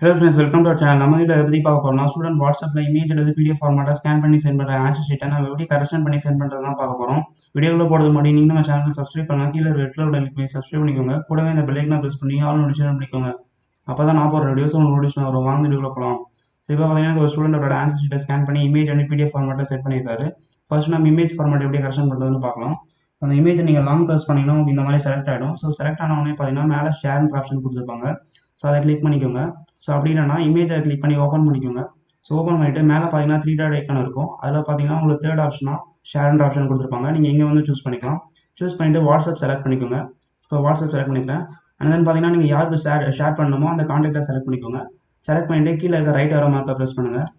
Hello friends, welcome to our channel. நம்ம இதில் எப்படி பார்க்க போகிறோம்னா ஸ்டூடெண்ட் வாட்ஸ்அப்பில் இமேஜ் அல்லது பிடிஎஃப் ஃபார்மேட்டாக ஸ்கேன் பண்ணி சென்ட் பண்ணுற ஆன்சர் ஷீட்டை நம்ம எப்படி கரெக்ஷன் பண்ணி சென்ட் பண்ணுறது தான் பார்க்க போகிறோம். வீடியோவில் போகிறது முன்னாடி நீங்கள் நம்ம சேனலுக்கு சப்ஸ்கிரைப் பண்ணலாம். கீழே ரெட்டில் உடனே போய் சப்ஸ்கிரைப் பண்ணிக்கோங்க. கூடவே இந்த பெல்லைக்கனை ப்ரெஸ் பண்ணி ஆல் நோட்டிஃபிகேஷன் பண்ணிக்கோங்க. அப்போ தான் நான் போகிற வீடியோஸ் உங்களுக்கு நோட்டிஃபிகேஷன் வரும். வாங்க வீடியோவில் போகலாம். ஸோ இப்போ பார்த்தீங்கன்னா ஒரு ஸ்டூடெண்டோட ஆன்சர் ஷீட்டை ஸ்கேன் பண்ணி இமேஜ் அண்ட் பிடிஎஃப் ஃபார்மேட்டாக செட் பண்ணியிருக்காரு. ஃபர்ஸ்ட் நம்ம இமேஜ் ஃபார்மேட் எப்படி கரெக்ஷன் பண்ணுறதுன்னு பார்க்கலாம். அந்த இமேஜை நீங்கள் லாங் ப்ரெஸ் பண்ணிங்கன்னா உங்களுக்கு இந்த மாதிரி செலக்ட் ஆகிடும். ஸோ செலக்ட் ஆனவொடனே பார்த்தீங்கன்னா மேலே ஷேர்ன்ற ஆப்ஷன் கொடுத்துருப்பாங்க. ஸோ அதை கிளிக் பண்ணிக்கோங்க. ஸோ அப்படி இல்லைனா இமேஜை கிளிக் பண்ணி ஓப்பன் பண்ணிக்கோங்க. ஸோ ஓப்பன் பண்ணிவிட்டு மேலே பார்த்தீங்கன்னா 3 டாட் ஐக்கான் இருக்கும். அதில் பார்த்தீங்கன்னா உங்களுக்கு தேர்ட் ஆப்ஷனாக ஷேர்ன்ற ஆப்ஷன் கொடுத்துருப்பாங்க. நீங்கள் இங்கே வந்து சூஸ் பண்ணிக்கலாம். சூஸ் பண்ணிவிட்டு வாட்ஸ்அப் செலக்ட் பண்ணிக்கோங்க. இப்போ வாட்ஸ்அப் செலக்ட் பண்ணிக்கிறேன். அண்ட் தென் பார்த்தீங்கன்னா நீங்கள் யாருக்கு ஷேர் பண்ணணுமோ அந்த கான்டாக்டை செலக்ட் பண்ணிக்கோங்க. செலக்ட் பண்ணிவிட்டு கீழே இருக்க ரைட் வர மார்க்கை ப்ரெஸ் பண்ணுங்கள்.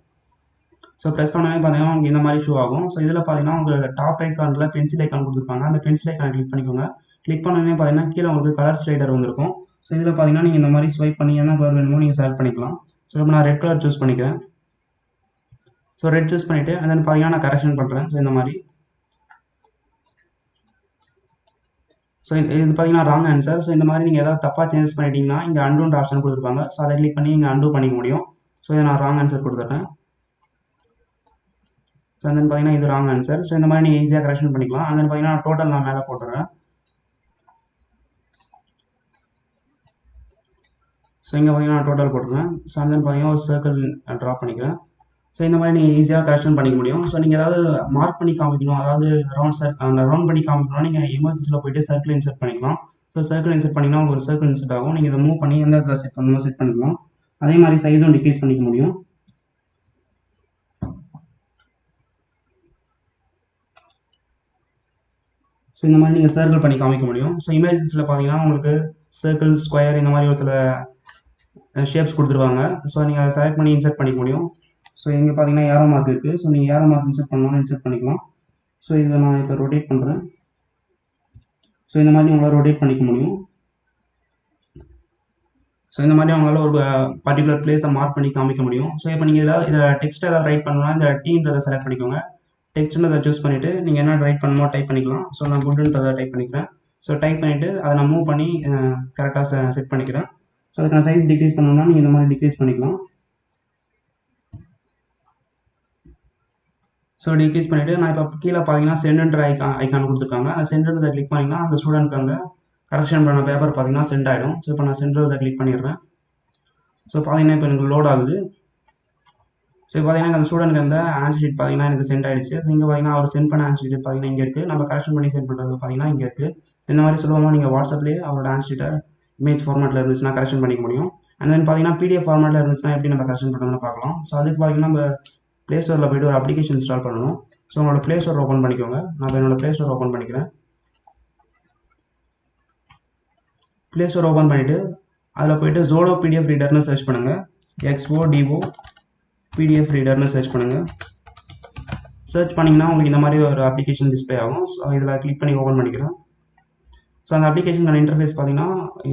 ஸோ ப்ரெஸ் பண்ணவே பார்த்தீங்கன்னா உங்களுக்கு இந்த மாதிரி ஷோ ஆகும். ஸோ இதில் பார்த்தீங்கன்னா உங்களுக்கு டாப் ரைட் கார்னரில் பென்சில் ஐக்கான் கொடுத்துருப்பாங்க. அந்த பென்சில் ஐக்கானை கிளிக் பண்ணிக்கோங்க. கிளிக் பண்ணவே பார்த்தீங்கன்னா கீழே உங்களுக்கு கலர் ஸ்லைடர் வந்திருக்கும். ஸோ இதில் பார்த்தீங்கன்னா நீங்கள் இந்த மாதிரி ஸ்வைப் பண்ணி என்ன கலர் வேணுமோ நீங்கள் செலக்ட் பண்ணிக்கலாம். ஸோ இப்போ நான் ரெட் கலர் சூஸ் பண்ணிக்கிறேன். ஸோ ரெட் சூஸ் பண்ணிவிட்டு அண்ட் தென் பார்த்தீங்கன்னா நான் கரெக்ஷன் பண்ணுறேன். ஸோ இந்த மாதிரி ஸோ இது பார்த்தீங்கன்னா ராங் ஆன்சர். ஸோ இந்த மாதிரி நீங்கள் ஏதாவது தப்பாக சேஞ்சஸ் பண்ணிட்டீங்கன்னா இங்கே அண்டுன்ற ஆப்ஷன் கொடுத்துருப்பாங்க. ஸோ அதை கிளிக் பண்ணி இங்கே அண்டு பண்ணிக்க முடியும். ஸோ இதை நான் ராங் ஆன்சர் கொடுத்துட்றேன். ஸோ தென் பார்த்தீங்கன்னா இது ராங் ஆன்சர். ஸோ இந்த மாதிரி நீங்கள் ஈஸியாக கரெக்ஷன் பண்ணிக்கலாம். அண்ட் தென் பார்த்தீங்கன்னா டோட்டல் நான் மேலே போட்டுறேன். ஸோ இங்கே பார்த்தீங்கன்னா நான் டோட்டல் போட்டுருக்கேன். ஸோ அண்ட் தென் பார்த்தீங்கன்னா ஒரு சர்க்கிள் ட்ரா பண்ணிக்கிறேன். ஸோ இந்த மாதிரி நீங்கள் ஈஸியாக கரெக்ஷன் பண்ணிக்க முடியும். ஸோ நீங்கள் ஏதாவது மார்க் பண்ணி காமிக்கணும், அதாவது ரவுண்ட் பண்ணி காமிக்கணும்னா நீங்கள் எமர்ஜென்சியில் போய்ட்டு சர்க்கிள் இன்செர்ட் பண்ணிக்கலாம். ஸோ சர்க்கிள் இன்செர்ட் பண்ணிங்கன்னா உங்களுக்கு ஒரு சர்க்கிள் இன்செர்ட் ஆகும். நீங்கள் இதை மூவ் பண்ணி எந்த இடத்துல செட் பண்ணணுமோ செட் பண்ணிக்கலாம். அதே மாதிரி சைஸும் டிக்ரீஸ் பண்ணிக்க முடியும். ஸோ இந்த மாதிரி நீங்கள் சர்க்கிள் பண்ணி காமிக்க முடியும். ஸோ இமேஜஸில் பார்த்தீங்கன்னா உங்களுக்கு சர்க்கிள், ஸ்கொயர் இந்த மாதிரி ஒரு சில ஷேப்ஸ் கொடுத்துருவாங்க. ஸோ நீங்கள் அதை செலக்ட் பண்ணி இன்செர்ட் பண்ணிக்க முடியும். ஸோ இங்கே பார்த்தீங்கன்னா ஏரோ மார்க் இருக்குது. ஸோ நீங்கள் ஏரோ மார்க் இன்செர்ட் பண்ணணும்னு இன்செர்ட் பண்ணிக்கலாம். ஸோ இதை நான் இப்போ ரொட்டேட் பண்ணுறேன். ஸோ இந்த மாதிரி உங்களால் ரொட்டேட் பண்ணிக்க முடியும். ஸோ இந்த மாதிரி அவங்களால ஒரு பர்டிகுலர் பிளேஸை மார்க் பண்ணி காமிக்க முடியும். ஸோ இப்போ நீங்கள் இதை டெக்ஸ்ட் ஏதாவது ரைட் பண்ணணும்னா இந்த டீன்றதை செலக்ட் பண்ணிக்கோங்க. டெக்ஸ்ட்ன்றதை சூஸ் பண்ணிவிட்டு நீங்கள் என்ன ரைட் பண்ணணுமோ டைப் பண்ணிக்கலாம். ஸோ நான் குட்ன்றதை டைப் பண்ணிக்கிறேன். ஸோ டைப் பண்ணிவிட்டு அதை நான் மூவ் பண்ணி கரெக்டாக செட் பண்ணிக்கிறேன். ஸோ அதுக்கான சைஸ் டிக்ரீஸ் பண்ணணும்னா நீங்கள் இந்த மாதிரி டிக்ரீஸ் பண்ணிக்கலாம். ஸோ டிக்ரீஸ் பண்ணிவிட்டு நான் இப்போ கீழே பார்த்தீங்கன்னா சென்டர் ஐக்கான் கொடுத்துருக்காங்க. அந்த சென்டர்ன்றதை கிளிக் பண்ணிங்கன்னா அந்த ஸ்டூடெண்ட்க்கு அந்த கரெக்ஷன் பண்ண பேப்பர் பார்த்தீங்கன்னா சென்ட் ஆகிடும். ஸோ இப்போ நான் சென்டர்ன்றதை கிளிக் பண்ணிடுறேன். ஸோ பார்த்தீங்கன்னா இப்போ எனக்கு லோட் ஆகுது. ஸோ பார்த்தீங்கன்னா அந்த ஸ்டூடெண்ட்க்கு அந்த ஆன்சர் ஷீட் பார்த்தீங்கன்னா எனக்கு சென்ட் ஆகிடுச்சு. ஸோ இங்கே பார்த்தீங்கன்னா அவர் சென்ட் பண்ண ஆன்சர் ஷீட் பார்த்தீங்கன்னா இங்கே இருக்குது. நம்ம கரெக்ஷன் பண்ணி சென்ட் பண்ணுறது பார்த்தீங்கன்னா இங்கே இருக்குது. இந்த மாதிரி சுலபமாக நீங்கள் வாட்ஸ்அப்லேயே அவரோட ஆன்சர் ஷீட்டை இமேஜ் ஃபார்மேட்டில் இருந்துச்சுன்னா கரெக்ஷன் பண்ணிக்க முடியும். அண்ட் தென் பார்த்தீங்கன்னா பிடிஎஃப் ஃபார்மேட்டில் இருந்துச்சுன்னா எப்படி நம்ம கரெக்ஷன் பண்ணுறதுன்னு பார்க்கலாம். ஸோ அதுக்கு பார்த்தீங்கன்னா நம்ம ப்ளே ஸ்டோரில் போய்ட்டு ஒரு அப்ளிகேஷன் இன்ஸ்டால் பண்ணணும். ஸோ உங்களோட ப்ளே ஸ்டோர் ஓப்பன் பண்ணிக்கோங்க. நான் இப்போ என்னோட ப்ளே ஸ்டோர் ஓப்பன் பண்ணிக்கிறேன். ப்ளே ஸ்டோர் ஓப்பன் பண்ணிவிட்டு அதில் போய்ட்டு ஜோடோ பிடிஎஃப் ரீடர்னு சர்ச் பண்ணுங்கள். XODO பிடிஎஃப் ரீடர்னு சர்ச் பண்ணுங்கள். சர்ச் பண்ணிங்கன்னா உங்களுக்கு இந்த மாதிரி ஒரு அப்ளிகேஷன் டிஸ்பிளே ஆகும். ஸோ இதில் கிளிக் பண்ணி ஓப்பன் பண்ணிக்கிறேன். ஸோ அந்த அப்ளிகேஷனுக்கான இன்டர்ஃபேஸ் பார்த்தீங்கன்னா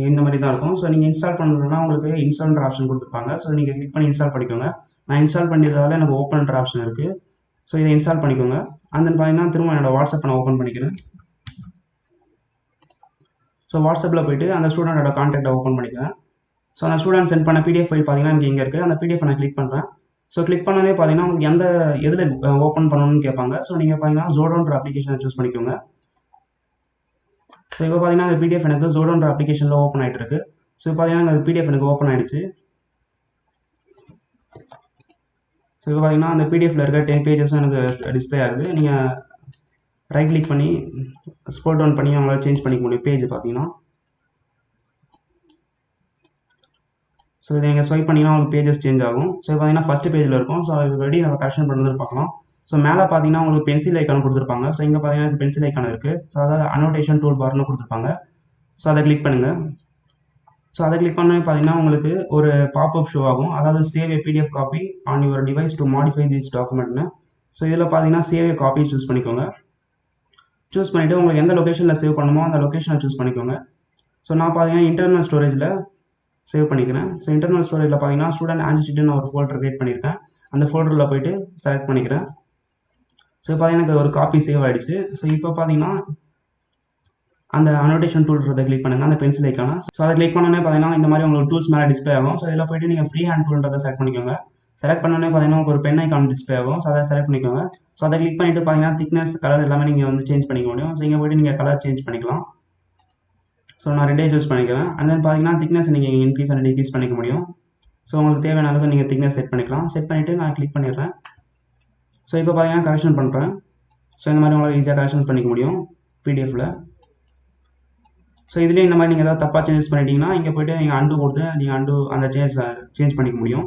இந்த மாதிரி தான் இருக்கும். ஸோ நீங்கள் இன்ஸ்டால் பண்ணணும்னா உங்களுக்கு இன்ஸ்டால்ன்ற ஆப்ஷன் கொடுத்துருப்பாங்க. ஸோ நீங்கள் கிளிக் பண்ணி இன்ஸ்டால் பண்ணிக்கோங்க. நான் இன்ஸ்டால் பண்ணியதால் எனக்கு ஓப்பன்ன்ற ஆப்ஷன் இருக்குது. ஸோ இதை இன்ஸ்டால் பண்ணிக்கோங்க. அண்ட் தென் பார்த்தீங்கன்னா திரும்ப என்னோட வாட்ஸ்அப் நான் ஓப்பன் பண்ணிக்கிறேன். ஸோ வாட்ஸ்அப்பில் போய்ட்டு அந்த ஸ்டூடெண்டோட கான்டாக்டை ஓப்பன் பண்ணிக்கிறேன். ஸோ அந்த ஸ்டூடெண்ட் சென்ட் பண்ண பிடிஎஃப் ஃபைல் பார்த்தீங்கன்னா எனக்கு இங்கே இருக்குது. அந்த பிடிஎஃப் நான் கிளிக் பண்ணுறேன். ஸோ கிளிக் பண்ணவே பார்த்தீங்கன்னா உங்களுக்கு எந்த எதில் ஓப்பன் பண்ணணும்னு கேட்பாங்க. ஸோ நீங்கள் பார்த்தீங்கன்னா ஜோடோன்ற அப்ளிகேஷனை சூஸ் பண்ணிக்கோங்க. ஸோ இப்போ பார்த்தீங்கன்னா அந்த பிடிஎஃப் எனக்கு ஜோடோன்ற அப்ளிகேஷனில் ஓப்பன் ஆகிட்டு இருக்கு. ஸோ பார்த்தீங்கன்னா அந்த பிடிஎஃப் எனக்கு ஓப்பன் ஆகிடுச்சு. ஸோ இப்போ பார்த்தீங்கன்னா அந்த பிடிஎஃப்ல இருக்க 10 பேஜஸும் எனக்கு டிஸ்பிளே ஆகுது. நீங்கள் ரைட் கிளிக் பண்ணி ஸ்க்ரோல் டவுன் பண்ணி அவங்களால சேஞ்ச் பண்ணிக்க முடியும் பேஜ் பார்த்தீங்கன்னா. ஸோ இதை நீங்கள் ஸ்வைப் பண்ணிங்கன்னா உங்களுக்கு பேஜஸ் சேஞ்ச் ஆகும். ஸோ பார்த்தீங்கன்னா ஃபஸ்ட்டு பேஜில் இருக்கும். ஸோ அது ரெடி நம்ம கரெக்ஷன் பண்ணுறது பார்க்கலாம். ஸோ மேலே பார்த்தீங்கன்னா உங்களுக்கு பென்சில் ஐக்கான் கொடுத்துருப்பாங்க. ஸோ இங்கே பார்த்தீங்கன்னா பென்சில் ஐக்கான் இருக்குது. ஸோ அதாவது அனோட்டேஷன் டூல் பார்னு கொடுத்துருப்பாங்க. ஸோ அதை கிளிக் பண்ணுங்கள். ஸோ அதை கிளிக் பண்ணவே பார்த்தீங்கன்னா உங்களுக்கு ஒரு பாப்அப் ஷோ ஆகும். அதாவது save a PDF copy on your device to modify this டாக்குமெண்ட்னு. ஸோ இதில் பார்த்தீங்கன்னா சேவ் ஏ காப்பி சூஸ் பண்ணிக்கோங்க. சூஸ் பண்ணிவிட்டு உங்களுக்கு எந்த லொக்கேஷனில் சேவ் பண்ணணுமோ அந்த லொக்கேஷனை சூஸ் பண்ணிக்கோங்க. ஸோ நான் பார்த்தீங்கன்னா இன்டர்னல் ஸ்டோரேஜில் சேவ் பண்ணிக்கிறேன். ஸோ இன்டர்னல் ஸ்டோரேஜில் பார்த்தீங்கன்னா ஸ்டூடெண்ட் ஆன்சர் ஷீட்னு ஒரு ஃபோல்டர் கிரியேட் பண்ணியிருக்கேன். அந்த ஃபோல்டரில் போய்ட்டு செலக்ட் பண்ணிக்கிறேன். ஸோ பார்த்தீங்கன்னா எனக்கு ஒரு காப்பி சேவ் ஆகிடுச்சு. ஸோ இப்போ பார்த்தீங்கன்னா அந்த அனோட்டேஷன் டூல்ன்றதை கிளிக் பண்ணுங்கள், அந்த பென்சில் ஐக்கான. ஸோ அதை கிளிக் பண்ணோன்னே பார்த்தீங்கன்னா இந்த மாதிரி உங்களுக்கு டூல்ஸ் மேலே டிஸ்பிளே ஆகும். ஸோ இதில் போய்ட்டு நீங்கள் ஃப்ரீ ஹேண்ட் டூல்ன்றதை செலக்ட் பண்ணிக்கோங்க. செலக்ட் பண்ணோன்னே பார்த்தீங்கன்னா உங்களுக்கு ஒரு பென் ஐக்கான் டிஸ்பிளே ஆகும். ஸோ அதை செலக்ட் பண்ணிக்கோங்க. ஸோ அதை கிளிக் பண்ணிவிட்டு பார்த்தீங்கன்னா திக்னஸ், கலர் எல்லாமே நீங்கள் வந்து சேஞ்ச் பண்ணிக்க முடியும். ஸோ இங்கே போய்ட்டு நீங்கள் கலர் சேஞ்ச் பண்ணிக்கலாம். ஸோ நான் ரெட்டே சூஸ் பண்ணிக்கிறேன். அண்ட் தென் பார்த்தீங்கன்னா திக்னஸ் நீங்கள் இன்க்ரீஸ் அண்ட் டிக்ரீஸ் பண்ணிக்க முடியும். ஸோ உங்களுக்கு தேவையான அளவுக்கு நீங்கள் திக்னஸ் செட் பண்ணிக்கலாம். செட் பண்ணிவிட்டு நான் கிளிக் பண்ணிடுறேன். ஸோ இப்போ பார்த்தீங்கன்னா கரெக்ஷன் பண்ணுறேன். ஸோ இந்த மாதிரி உங்களால் ஈஸியாக கரெக்ஷன்ஸ் பண்ணிக்க முடியும் பிடிஎஃப்பில். ஸோ இதுலேயே இந்த மாதிரி நீங்கள் ஏதாவது தப்பாக சேஞ்சஸ் பண்ணிட்டீங்கன்னா இங்கே போய்ட்டு நீங்கள் அண்டு கொடுத்து நீங்கள் அந்த சேஞ்ச் பண்ணிக்க முடியும்.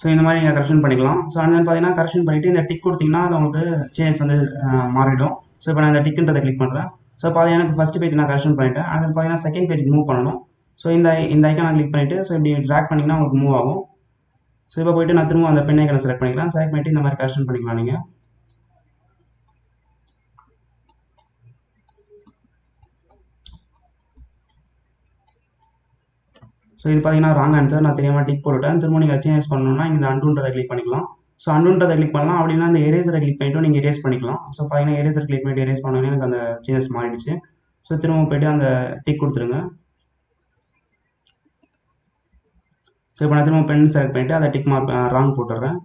ஸோ இந்த மாதிரி நீங்கள் கரெக்ஷன் பண்ணிக்கலாம். ஸோ அண்ட் தென் பார்த்தீங்கன்னா கரெக்ஷன் பண்ணிவிட்டு இந்த டிக் கொடுத்தீங்கன்னா அது உங்களுக்கு சேஞ்சஸ் வந்து மாறிடும். ஸோ இப்போ நான் இந்த டிக்குன்றதை கிளிக் பண்ணுறேன். ஸோ பார்த்தீங்கன்னா எனக்கு ஃபஸ்ட் பேஜ் நான் கரெக்ஷன் பண்ணிட்டேன். அது பார்த்தீங்கன்னா செகண்ட் பேஜுக்கு மூவ் பண்ணணும். ஸோ இந்த ஐக்கானை கிளிக் பண்ணிவிட்டு ஸோ இப்படி ட்ராக் பண்ணிங்கன்னா உங்களுக்கு மூவ் ஆகும். ஸோ இப்போ போய்ட்டு நான் திரும்ப அந்த பென் ஐக்கானை செலக்ட் பண்ணிக்கலாம். செலக்ட் பண்ணிவிட்டு இந்த மாதிரி கரெக்ஷன் பண்ணிக்கலாம் நீங்கள். ஸோ இது பார்த்தீங்கன்னா ராங் ஆன்சர், நான் தெரியாமல் டிக் போட்டுட்டேன். திரும்ப நீங்கள் சேஞ்சஸ் பண்ணணும்னா இந்த அண்டுன்றதை கிளிக் பண்ணிக்கலாம். ஸோ அண்டுன்றதை கிளிக் பண்ணலாம். அப்படின்னா இந்த எரேசரை கிளிக் பண்ணிவிட்டு நீங்கள் எரேஸ் பண்ணிக்கலாம். ஸோ பார்த்தீங்கன்னா எரேசர் கிளிக் பண்ணிவிட்டு எரேஸ் பண்ணோன்னே எனக்கு அந்த சேஞ்சஸ் மாறிடுச்சு. ஸோ திரும்ப போய்ட்டு அந்த டிக் கொடுத்துருங்க. ஸோ இப்போ நான் திரும்ப பென் செலக்ட் பண்ணிவிட்டு அதை டிக் மார்க் ராங் போட்டுடுறேன்.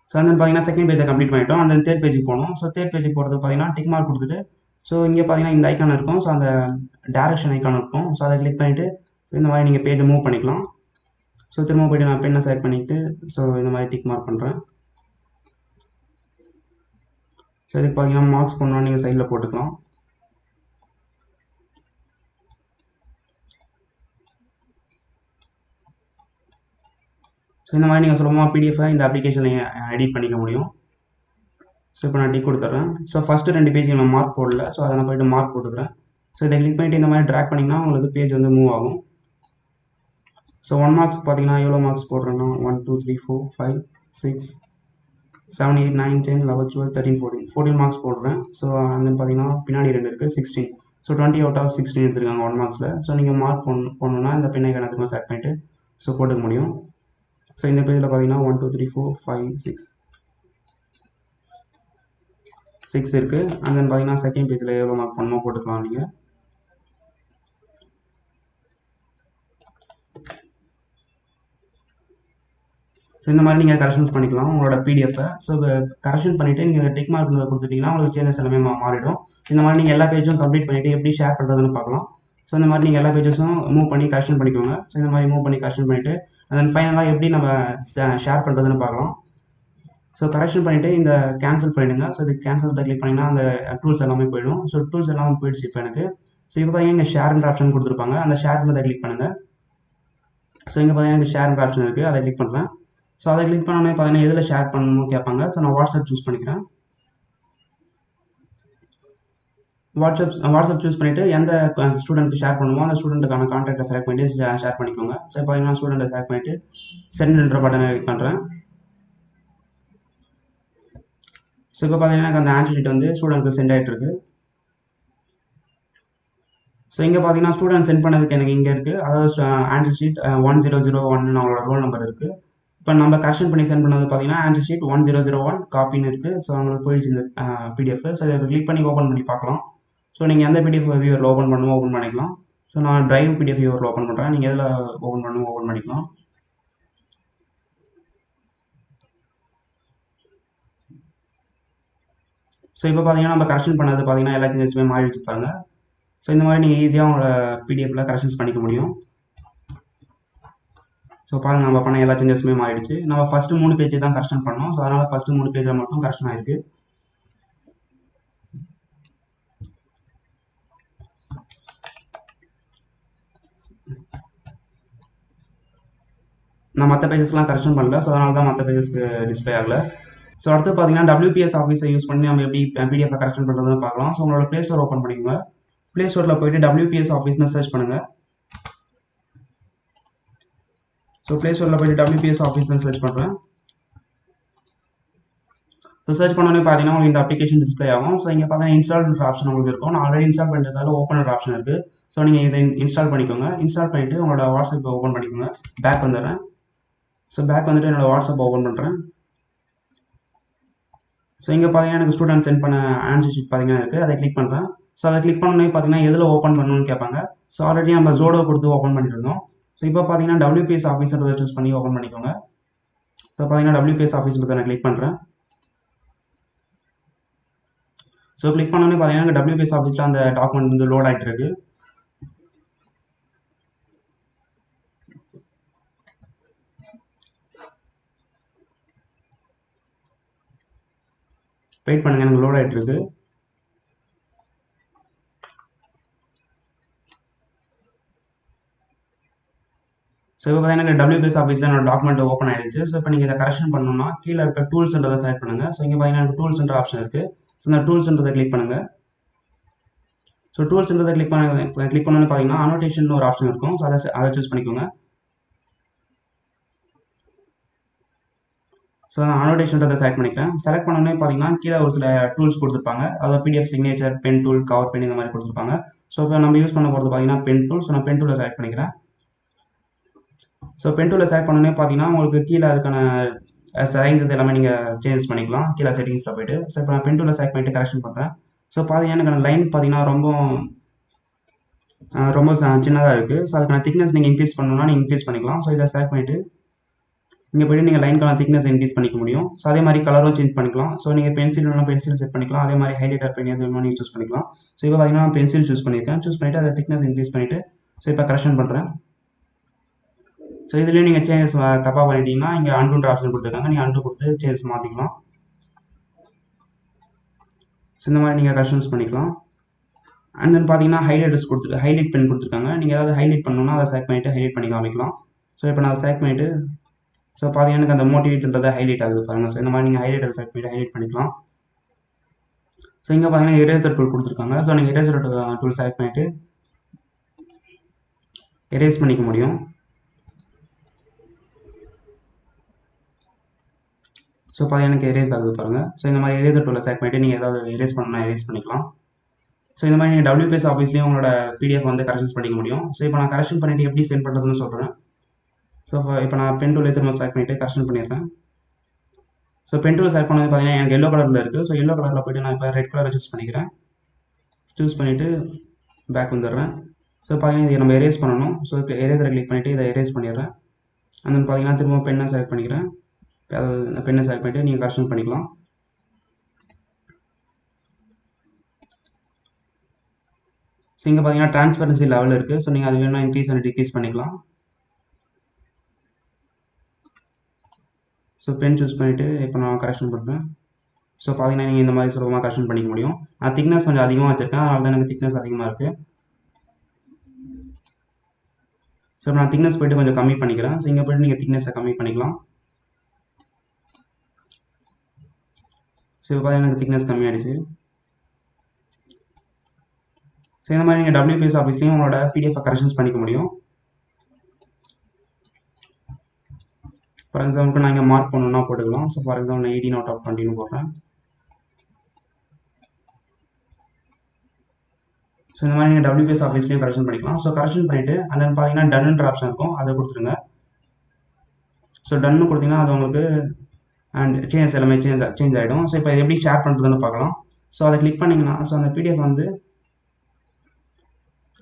ஸோ அந்த பார்த்தீங்கன்னா செகண்ட் பேஜை கம்ப்ளீட் பண்ணிட்டோம். அந்த தேர்ட் பேஜுக்கு போகணும். ஸோ தேர்ட் பேஜுக்கு போகிறது பார்த்தீங்கன்னா டிக் மார்க் கொடுத்துட்டு ஸோ இங்கே பார்த்தீங்கன்னா இந்த ஐக்கான் இருக்கும். ஸோ அந்த டேரக்ஷன் ஐக்கான் இருக்கும். ஸோ அதை கிளிக் பண்ணிவிட்டு ஸோ இந்த மாதிரி நீங்கள் பேஜை மூவ் பண்ணிக்கலாம். ஸோ திரும்ப போய்ட்டு நான் பெண்ணை செலக்ட் பண்ணிவிட்டு ஸோ இந்த மாதிரி டிக் மார்க் பண்ணுறேன். ஸோ இதுக்கு பார்த்தீங்கன்னா மார்க்ஸ் பண்ணோன்னா நீங்கள் சைடில் போட்டுக்கலாம். ஸோ இந்த மாதிரி நீங்கள் சுலபமாக பிடிஎஃபை இந்த அப்ளிகேஷனை எடிட் பண்ணிக்க முடியும். ஸோ இப்போ நான் டிக் கொடுத்துட்றேன். ஸோ ஃபஸ்ட்டு 2 பேஜ் நான் மார்க் போடல. ஸோ அதை நான் போய்ட்டு மார்க் போட்டுக்கிறேன். ஸோ இதை கிளிக் பண்ணிவிட்டு இந்த மாதிரி ட்ராக் பண்ணிங்கன்னா உங்களுக்கு பேஜ் வந்து மூவ் ஆகும். ஸோ 1 மார்க்ஸ் பார்த்தீங்கன்னா எவ்வளோ மார்க்ஸ் போடுறேன்னா 1 2 3 4 5 6 7 8 9 10 11 12 13 14 மார்க்ஸ் போடுறேன். ஸோ அந்த பார்த்தீங்கன்னா பின்னாடி 2 இருக்குது 16. ஸோ 20 out of 16 எடுத்துருக்காங்க 1 மார்க்ஸில். ஸோ நீங்கள் மார்க் பண்ணணுன்னா இந்த பெண்ணை கணக்கு செலக்ட் பண்ணிவிட்டு ஸோ போட்டுக்க முடியும். ஸோ இந்த பேஜில் பார்த்தீங்கன்னா 1 2 3 4 5 6 இருக்குது. அண்ட் தென் பார்த்தீங்கன்னா செகண்ட் பேஜில் எவ்வளோ மார்க் பண்ணணுமோ போட்டுக்கலாம் நீங்கள். ஸோ இந்த மாதிரி நீங்கள் கரெக்ஷன்ஸ் பண்ணிக்கலாம் உங்களோட பிடிஎஃபை. ஸோ இப்போ கரெக்ஷன் பண்ணிவிட்டு நீங்கள் டிக் மார்க் கொடுத்துட்டிங்கன்னா உங்களுக்கு சேஞ்சஸ் எல்லாமே மாறிடும். இந்த மாதிரி நீங்கள் எல்லா பேஜும் கம்ப்ளீட் பண்ணிவிட்டு எப்படி ஷேர் பண்ணுறதுன்னு பார்க்கலாம். ஸோ இந்த மாதிரி நீங்கள் எல்லா பேஜஸும் மூவ் பண்ணி கரெக்ஷன் பண்ணிக்கோங்க. ஸோ இந்த மாதிரி மூவ் பண்ணி கரெக்ஷன் பண்ணிவிட்டு தென் ஃபைனலாக எப்படி நம்ம ஷேர் பண்ணுறதுன்னு பார்க்கலாம். ஸோ கரெக்ஷன் பண்ணிவிட்டு இந்த கேன்சல் பண்ணிவிடுங்க. ஸோ இது கேன்சல் கிளிக் பண்ணிங்கன்னா அந்த டூல்ஸ் எல்லாமே போயிடும். ஸோ டூல்ஸ் எல்லாமே போயிடுச்சு இப்போ எனக்கு. ஸோ இப்போ பார்த்தீங்கன்னா இங்கே ஷேர்ன்ற ஆப்ஷன் கொடுத்துருப்பாங்க. அந்த ஷேர்ன்றதை கிளிக் பண்ணுங்கள். ஸோ இங்கே பார்த்தீங்கன்னா இங்கே ஷேர்ன்ற ஆப்ஷன் இருக்குது, அதை கிளிக் பண்ணுறேன். ஸோ அதை கிளிக் பண்ணோன்னே பார்த்தீங்கன்னா எதில் ஷேர் பண்ணணுமோ கேட்பாங்க. ஸோ நான் வாட்ஸ்அப் சூஸ் பண்ணிக்கிறேன். வாட்ஸ்அப் சூஸ் பண்ணிவிட்டு எந்த ஸ்டூடெண்ட்டுக்கு ஷேர் பண்ணுமோ அந்த ஸ்டூடெண்ட்டுக்கான கான்டாக்டை செலக்ட் பண்ணிட்டு ஷேர் பண்ணிக்கோங்க. ஸோ பார்த்தீங்கன்னா ஸ்டூடெண்ட்டை செலக்ட் பண்ணிவிட்டு சென்ட்ன்ற பட்டனை கிளிக் பண்ணுறேன். ஸோ இப்போ பார்த்தீங்கன்னா எனக்கு அந்த ஆன்சர் ஷீட் வந்து ஸ்டூடெண்ட்டுக்கு சென்ட் ஆகிட்டு இருக்கு. ஸோ இங்கே பார்த்தீங்கன்னா ஸ்டூடெண்ட் சென்ட் பண்ணதுக்கு எனக்கு இங்கே இருக்குது. அதாவது ஆன்சர் ஷீட் 1001 அவங்களோட ரோல் நம்பர் இருக்குது. இப்போ நம்ம கரெக்ஷன் பண்ணி சென்ட் பண்ணது பார்த்தீங்கன்னா ஆன்சர் ஷீட் 1001 காப்பின்னு இருக்குது. ஸோ அவங்களுக்கு போயிடுச்சு இந்த பிடிஎஃப். ஸோ இதை கிளிக் பண்ணி ஓப்பன் பண்ணி பார்க்கலாம். ஸோ நீங்கள் எந்த பிடிஎஃப் வியூவரில் ஓப்பன் பண்ணுமோ ஓப்பன் பண்ணிக்கலாம். ஸோ நான் டிரைவ் பிடிஎஃப் வியூவரில் ஓப்பன் பண்ணுறேன். நீங்கள் எதில் ஓப்பன் பண்ணுமோ ஓப்பன் பண்ணிக்கலாம். ஸோ இப்போ பார்த்தீங்கன்னா நம்ம கரெக்ஷன் பண்ணது பார்த்தீங்கன்னா எல்லா சேஞ்சஸுமே மாறி வச்சுருப்பாங்க. ஸோ இந்த மாதிரி நீங்கள் ஈஸியாக உங்களோட பிடிஎஃப்பில் கரெக்ஷன்ஸ் பண்ணிக்க முடியும். ஸோ பாருங்கள் நம்ம பண்ண எல்லா சேஞ்சஸுமே மாறிடுச்சு. நம்ம ஃபஸ்ட்டு 3 பேஜ் தான் கரெக்ஷன் பண்ணோம். ஸோ அதனால் ஃபஸ்ட்டு 3 பேஜில் மட்டும் கரெக்ஷன் ஆகிருக்கு. நான் மற்ற பேஜஸ்லாம் கரெக்ஷன் பண்ணல. ஸோ அதனால தான் மற்ற பேஜஸ்க்கு டிஸ்பிளே ஆகலை. ஸோ அடுத்து பார்த்தீங்கன்னா WPS ஆஃபீஸை யூஸ் பண்ணி நம்ம எப்படி பிடிஎஃப் கரெக்ஷன் பண்ணுறதுன்னு பார்க்கலாம். ஸோ உங்களோட ப்ளே ஸ்டோர் ஓப்பன் பண்ணிக்கோங்க. ப்ளே ஸ்டோரில் போய்ட்டு WPS ஆஃபீஸ்னு சர்ச் பண்ணுங்கள். ஸோ ப்ளே ஸ்டோரில் போய்ட்டு WPS ஆஃபீஸ்னு சர்ச் பண்ணுறேன். ஸோ சர்ச் பண்ணோன்னே பார்த்தீங்கன்னா உங்களுக்கு இந்த அப்ளிகேஷன் டிஸ்பிளே ஆகும். ஸோ இங்கே பார்த்தீங்கன்னா இன்ஸ்டால்ன்ற ஆப்ஷன் உங்களுக்கு இருக்கும். நான் ஆல்ரெடி இன்ஸ்டால் பண்ணுறதால ஓப்பன் ஆப்ஷன் இருக்குது. ஸோ நீங்கள் இதை இன்ஸ்டால் பண்ணிக்கோங்க. இன்ஸ்டால் பண்ணிவிட்டு உங்களோட வாட்ஸ்அப்பை ஓப்பன் பண்ணிக்கோங்க. பேக் வந்துடுறேன். ஸோ பேக் வந்துட்டு என்னோடய வாட்ஸ்அப் ஓப்பன் பண்ணுறேன். ஸோ இங்கே பார்த்தீங்கன்னா எனக்கு ஸ்டூடெண்ட் சென்ட் பண்ண ஆன்சர் ஷீட் பார்த்தீங்கன்னா இருக்குது, அதை கிளிக் பண்ணுறேன். ஸோ அதை கிளிக் பண்ணோன்னே பார்த்தீங்கன்னா எதில் ஓப்பன் பண்ணணும்னு கேட்பாங்க. ஸோ ஆல்ரெடி நம்ம ஜோடோ கொடுத்து ஓப்பன் பண்ணியிருந்தோம். ஸோ இப்போ பார்த்தீங்கன்னா WPS ஆஃபீஸர் சூஸ் பண்ணி ஓப்பன் பண்ணிக்கோங்க. ஸோ பார்த்தீங்கன்னா WPS ஆஃபீஸ் பற்றி நான் கிளிக் பண்ணுறேன். ஸோ கிளிக் பண்ணோன்னே பார்த்தீங்கன்னா WPS ஆஃபீஸில் அந்த டாக்குமெண்ட் வந்து லோட் ஆகிட்டு இருக்கு. வெயிட் பண்ணுங்கள், எனக்கு லோட் ஆகிட்டு இருக்கு. ஸோ இப்போ பார்த்தீங்கன்னா WPS ஆஃபீஸில் என்னோட டாக்குமெண்ட் ஓப்பன் ஆகிடுச்சு. ஸோ இப்போ நீங்கள் இதை கரெக்ஷன் பண்ணணும்னா கீழே இருக்க டூல்ஸ்ன்றதை செலக்ட் பண்ணுங்கள். ஸோ இங்கே பார்த்தீங்கன்னா எனக்கு டூல்ஸ்ன்ற ஆப்ஷன் இருக்குது. ஸோ இந்த டூல்ஸ்ன்றதை கிளிக் பண்ணுங்கள். ஸோ டூல்ஸ்ன்றதை கிளிக் பண்ணோன்னு பார்த்தீங்கன்னா அனோட்டேஷன் ஒரு ஆப்ஷன் இருக்கும். ஸோ அதை சூஸ் பண்ணிக்கோங்க. ஸோ நான் அனோட்டேஷன்றதை செலக்ட் பண்ணிக்கிறேன். செலக்ட் பண்ணோன்னே பார்த்தீங்கன்னா கீழே ஒரு சில டூல்ஸ் கொடுத்துருப்பாங்க. அதாவது PDF signature, pen tool, cover pen இந்த மாதிரி கொடுத்துருப்பாங்க. ஸோ இப்போ நம்ம யூஸ் பண்ண போகிறது பார்த்தீங்கன்னா பென் டூல். ஸோ நான் பென் டூலை செலக்ட் பண்ணிக்கிறேன். ஸோ பென் டூலை செலக்ட் பண்ணோன்னே பார்த்தீங்கன்னா உங்களுக்கு கீழே அதுக்கான சைஸஸ் எல்லாமே நீங்கள் சேஞ்ச் பண்ணிக்கலாம் கீழே செட்டிங்ஸில் போய்ட்டு. ஸோ இப்போ நான் பென் டூலை செலக்ட் பண்ணிவிட்டு கரெக்ஷன் பண்ணுறேன். ஸோ பார்த்தீங்கன்னா எனக்கு லைன் பார்த்தீங்கன்னா ரொம்ப சின்னதாக இருக்குது. ஸோ அதுக்கான திக்னஸ் நீங்கள் இன்க்ரீஸ் பண்ணணும்னா நீங்கள் இன்க்ரீஸ் பண்ணிக்கலாம். ஸோ இதை செலக்ட் பண்ணிவிட்டு இங்கே போய்ட்டு நீங்கள் லைனுக்கான திக்னஸ் இன்க்ரீஸ் பண்ணிக்க முடியும். ஸோ அதே மாதிரி கலரும் சேஞ்ச் பண்ணிக்கலாம். ஸோ நீங்கள் பென்சில் செட் பண்ணிக்கலாம். அதே மாதிரி ஹைலைட்டர் பென் எது வேணுமோ நீங்கள் சூஸ் பண்ணிக்கலாம். ஸோ இப்போ பார்த்தீங்கன்னா நான் பென்சில் சூஸ் பண்ணியிருக்கேன். சூஸ் பண்ணிவிட்டு அதை திக்னஸ் இன்க்ரீஸ் பண்ணிவிட்டு ஸோ இப்போ கரெக்ஷன் பண்ணுறேன். ஸோ இதுலேயும் நீங்கள் சேஞ்சஸ் தப்பாக பண்ணிட்டீங்கன்னா இங்கே அண்டுன்ற ஆப்ஷன் கொடுத்துருக்காங்க. நீங்கள் அண்டு கொடுத்து சேஞ்சஸ் மாற்றிக்கலாம். ஸோ இந்த மாதிரி நீங்கள் கரெக்ஷன்ஸ் பண்ணிக்கலாம். அண்ட் தென் பார்த்தீங்கன்னா ஹைலைட் பென் கொடுத்துருக்காங்க. நீங்கள் ஏதாவது ஹைலைட் பண்ணணும்னா அதை செலக்ட் பண்ணிவிட்டு ஹைலைட் பண்ணி காமிக்கலாம். ஸோ இப்போ நான் செலக்ட் பண்ணிவிட்டு ஸோ பார்த்தீங்கன்னா எனக்கு அந்த மோட்டிவேட்ன்றதை ஹைலைட் ஆகுது பாருங்கள். ஸோ இந்த மாதிரி நீங்கள் ஹைலைட்டர் செலக்ட் பண்ணிவிட்டு ஹைலைட் பண்ணிக்கலாம். ஸோ இங்கே பார்த்தீங்கன்னா எரேசர் டூல் கொடுத்துருக்காங்க. ஸோ நீங்கள் எரேசர் டூல் செலக்ட் பண்ணிவிட்டு எரேஸ் பண்ணிக்க முடியும். ஸோ பார்த்தீங்கன்னா எனக்கு எரேஸ் ஆகுது பாருங்கள். ஸோ இந்த மாதிரி எரேசர் டூலை செலக்ட் பண்ணிவிட்டு நீங்கள் ஏதாவது எரேஸ் பண்ணணும்னா எரேஸ் பண்ணிக்கலாம். ஸோ இந்த மாதிரி நீங்கள் WPS ஆஃபீஸ்லேயும் உங்களோட PDF வந்து கரெக்ஷன்ஸ் பண்ணிக்க முடியும். ஸோ இப்போ நான் கரெக்ஷன் பண்ணிவிட்டு எப்படி சென்ட் பண்ணுறதுன்னு சொல்கிறேன். ஸோ இப்போ நான் பென் டூல் திரும்ப செலக்ட் பண்ணிவிட்டு கரெக்ஷன் பண்ணிடுறேன். ஸோ பென் டூல் செலக்ட் பண்ணது பார்த்தீங்கன்னா எனக்கு எல்லோ கலரில் இருக்குது. ஸோ எல்லோ கலரில் போய்ட்டு நான் இப்போ ரெட் கலரை சூஸ் பண்ணிக்கிறேன். சூஸ் பண்ணிவிட்டு பேக் வந்துடுறேன். ஸோ பார்த்தீங்கன்னா இதை நம்ம எரேஸ் பண்ணணும். ஸோ இப்போ எரேசரை கிளிக் பண்ணிவிட்டு இதை எரேஸ் பண்ணிடுறேன். அண்ட் தென் பார்த்தீங்கன்னா திரும்ப பெண்ணை செலக்ட் பண்ணிக்கிறேன். அதாவது பெண்ணை செலக்ட் பண்ணிவிட்டு நீங்கள் கரெக்ஷன் பண்ணிக்கலாம். ஸோ இங்கே பார்த்தீங்கன்னா டிரான்ஸ்பரன்சி லெவல் இருக்குது. ஸோ நீங்கள் அது வேணும்னா இன்க்ரீஸ் அண்ட் டிக்ரீஸ் பண்ணிக்கலாம். ஸோ பென் சூஸ் பண்ணிவிட்டு இப்போ நான் கரெக்ஷன் பண்ணுறேன். ஸோ பார்த்தீங்கன்னா நீங்கள் இந்த மாதிரி சுலபமாக கரெக்ஷன் பண்ணிக்க முடியும். நான் திக்னஸ் கொஞ்சம் அதிகமாக வச்சுருக்கேன். அதனால தான் எனக்கு திக்னஸ் அதிகமாக இருக்குது. ஸோ நான் திக்னஸ் போய்ட்டு கொஞ்சம் கம்மி பண்ணிக்கிறேன். ஸோ இங்கே போய்ட்டு நீங்கள் திக்னஸை கம்மி பண்ணிக்கலாம். ஸோ இப்போ பார்த்தீங்கன்னா எனக்கு திக்னஸ் கம்மியாகிடுச்சு. ஸோ இந்த மாதிரி நீங்கள் WPS ஆஃபீஸ்லேயும் உங்களோட PDF கரெக்ஷன்ஸ் பண்ணிக்க முடியும். ஃபார் எக்ஸாம்பிளுக்கு நான் இங்கே மார்க் பண்ணணும்னா போட்டுக்கலாம். ஸோ ஃபார் எக்ஸாம்பிள் நான் 18/20 போடுறேன். ஸோ இந்த மாதிரி நீங்கள் WPS ஆஃபீஸ்லேயும் கரெக்ஷன் பண்ணிக்கலாம். ஸோ கரெக்ஷன் பண்ணிவிட்டு அண்ட் தென் பார்த்தீங்கன்னா டன்ன்ற ஆப்ஷன் இருக்கும், அதை கொடுத்துருங்க. ஸோ டன்னு கொடுத்தீங்கன்னா அது உங்களுக்கு அண்ட் சேஞ்சஸ் எல்லாமே சேஞ்ச் ஆகிடும். ஸோ இப்போ இது எப்படி ஷேர் பண்ணுறதுன்னு பார்க்கலாம். ஸோ அதை கிளிக் பண்ணிங்கன்னா ஸோ அந்த PDF வந்து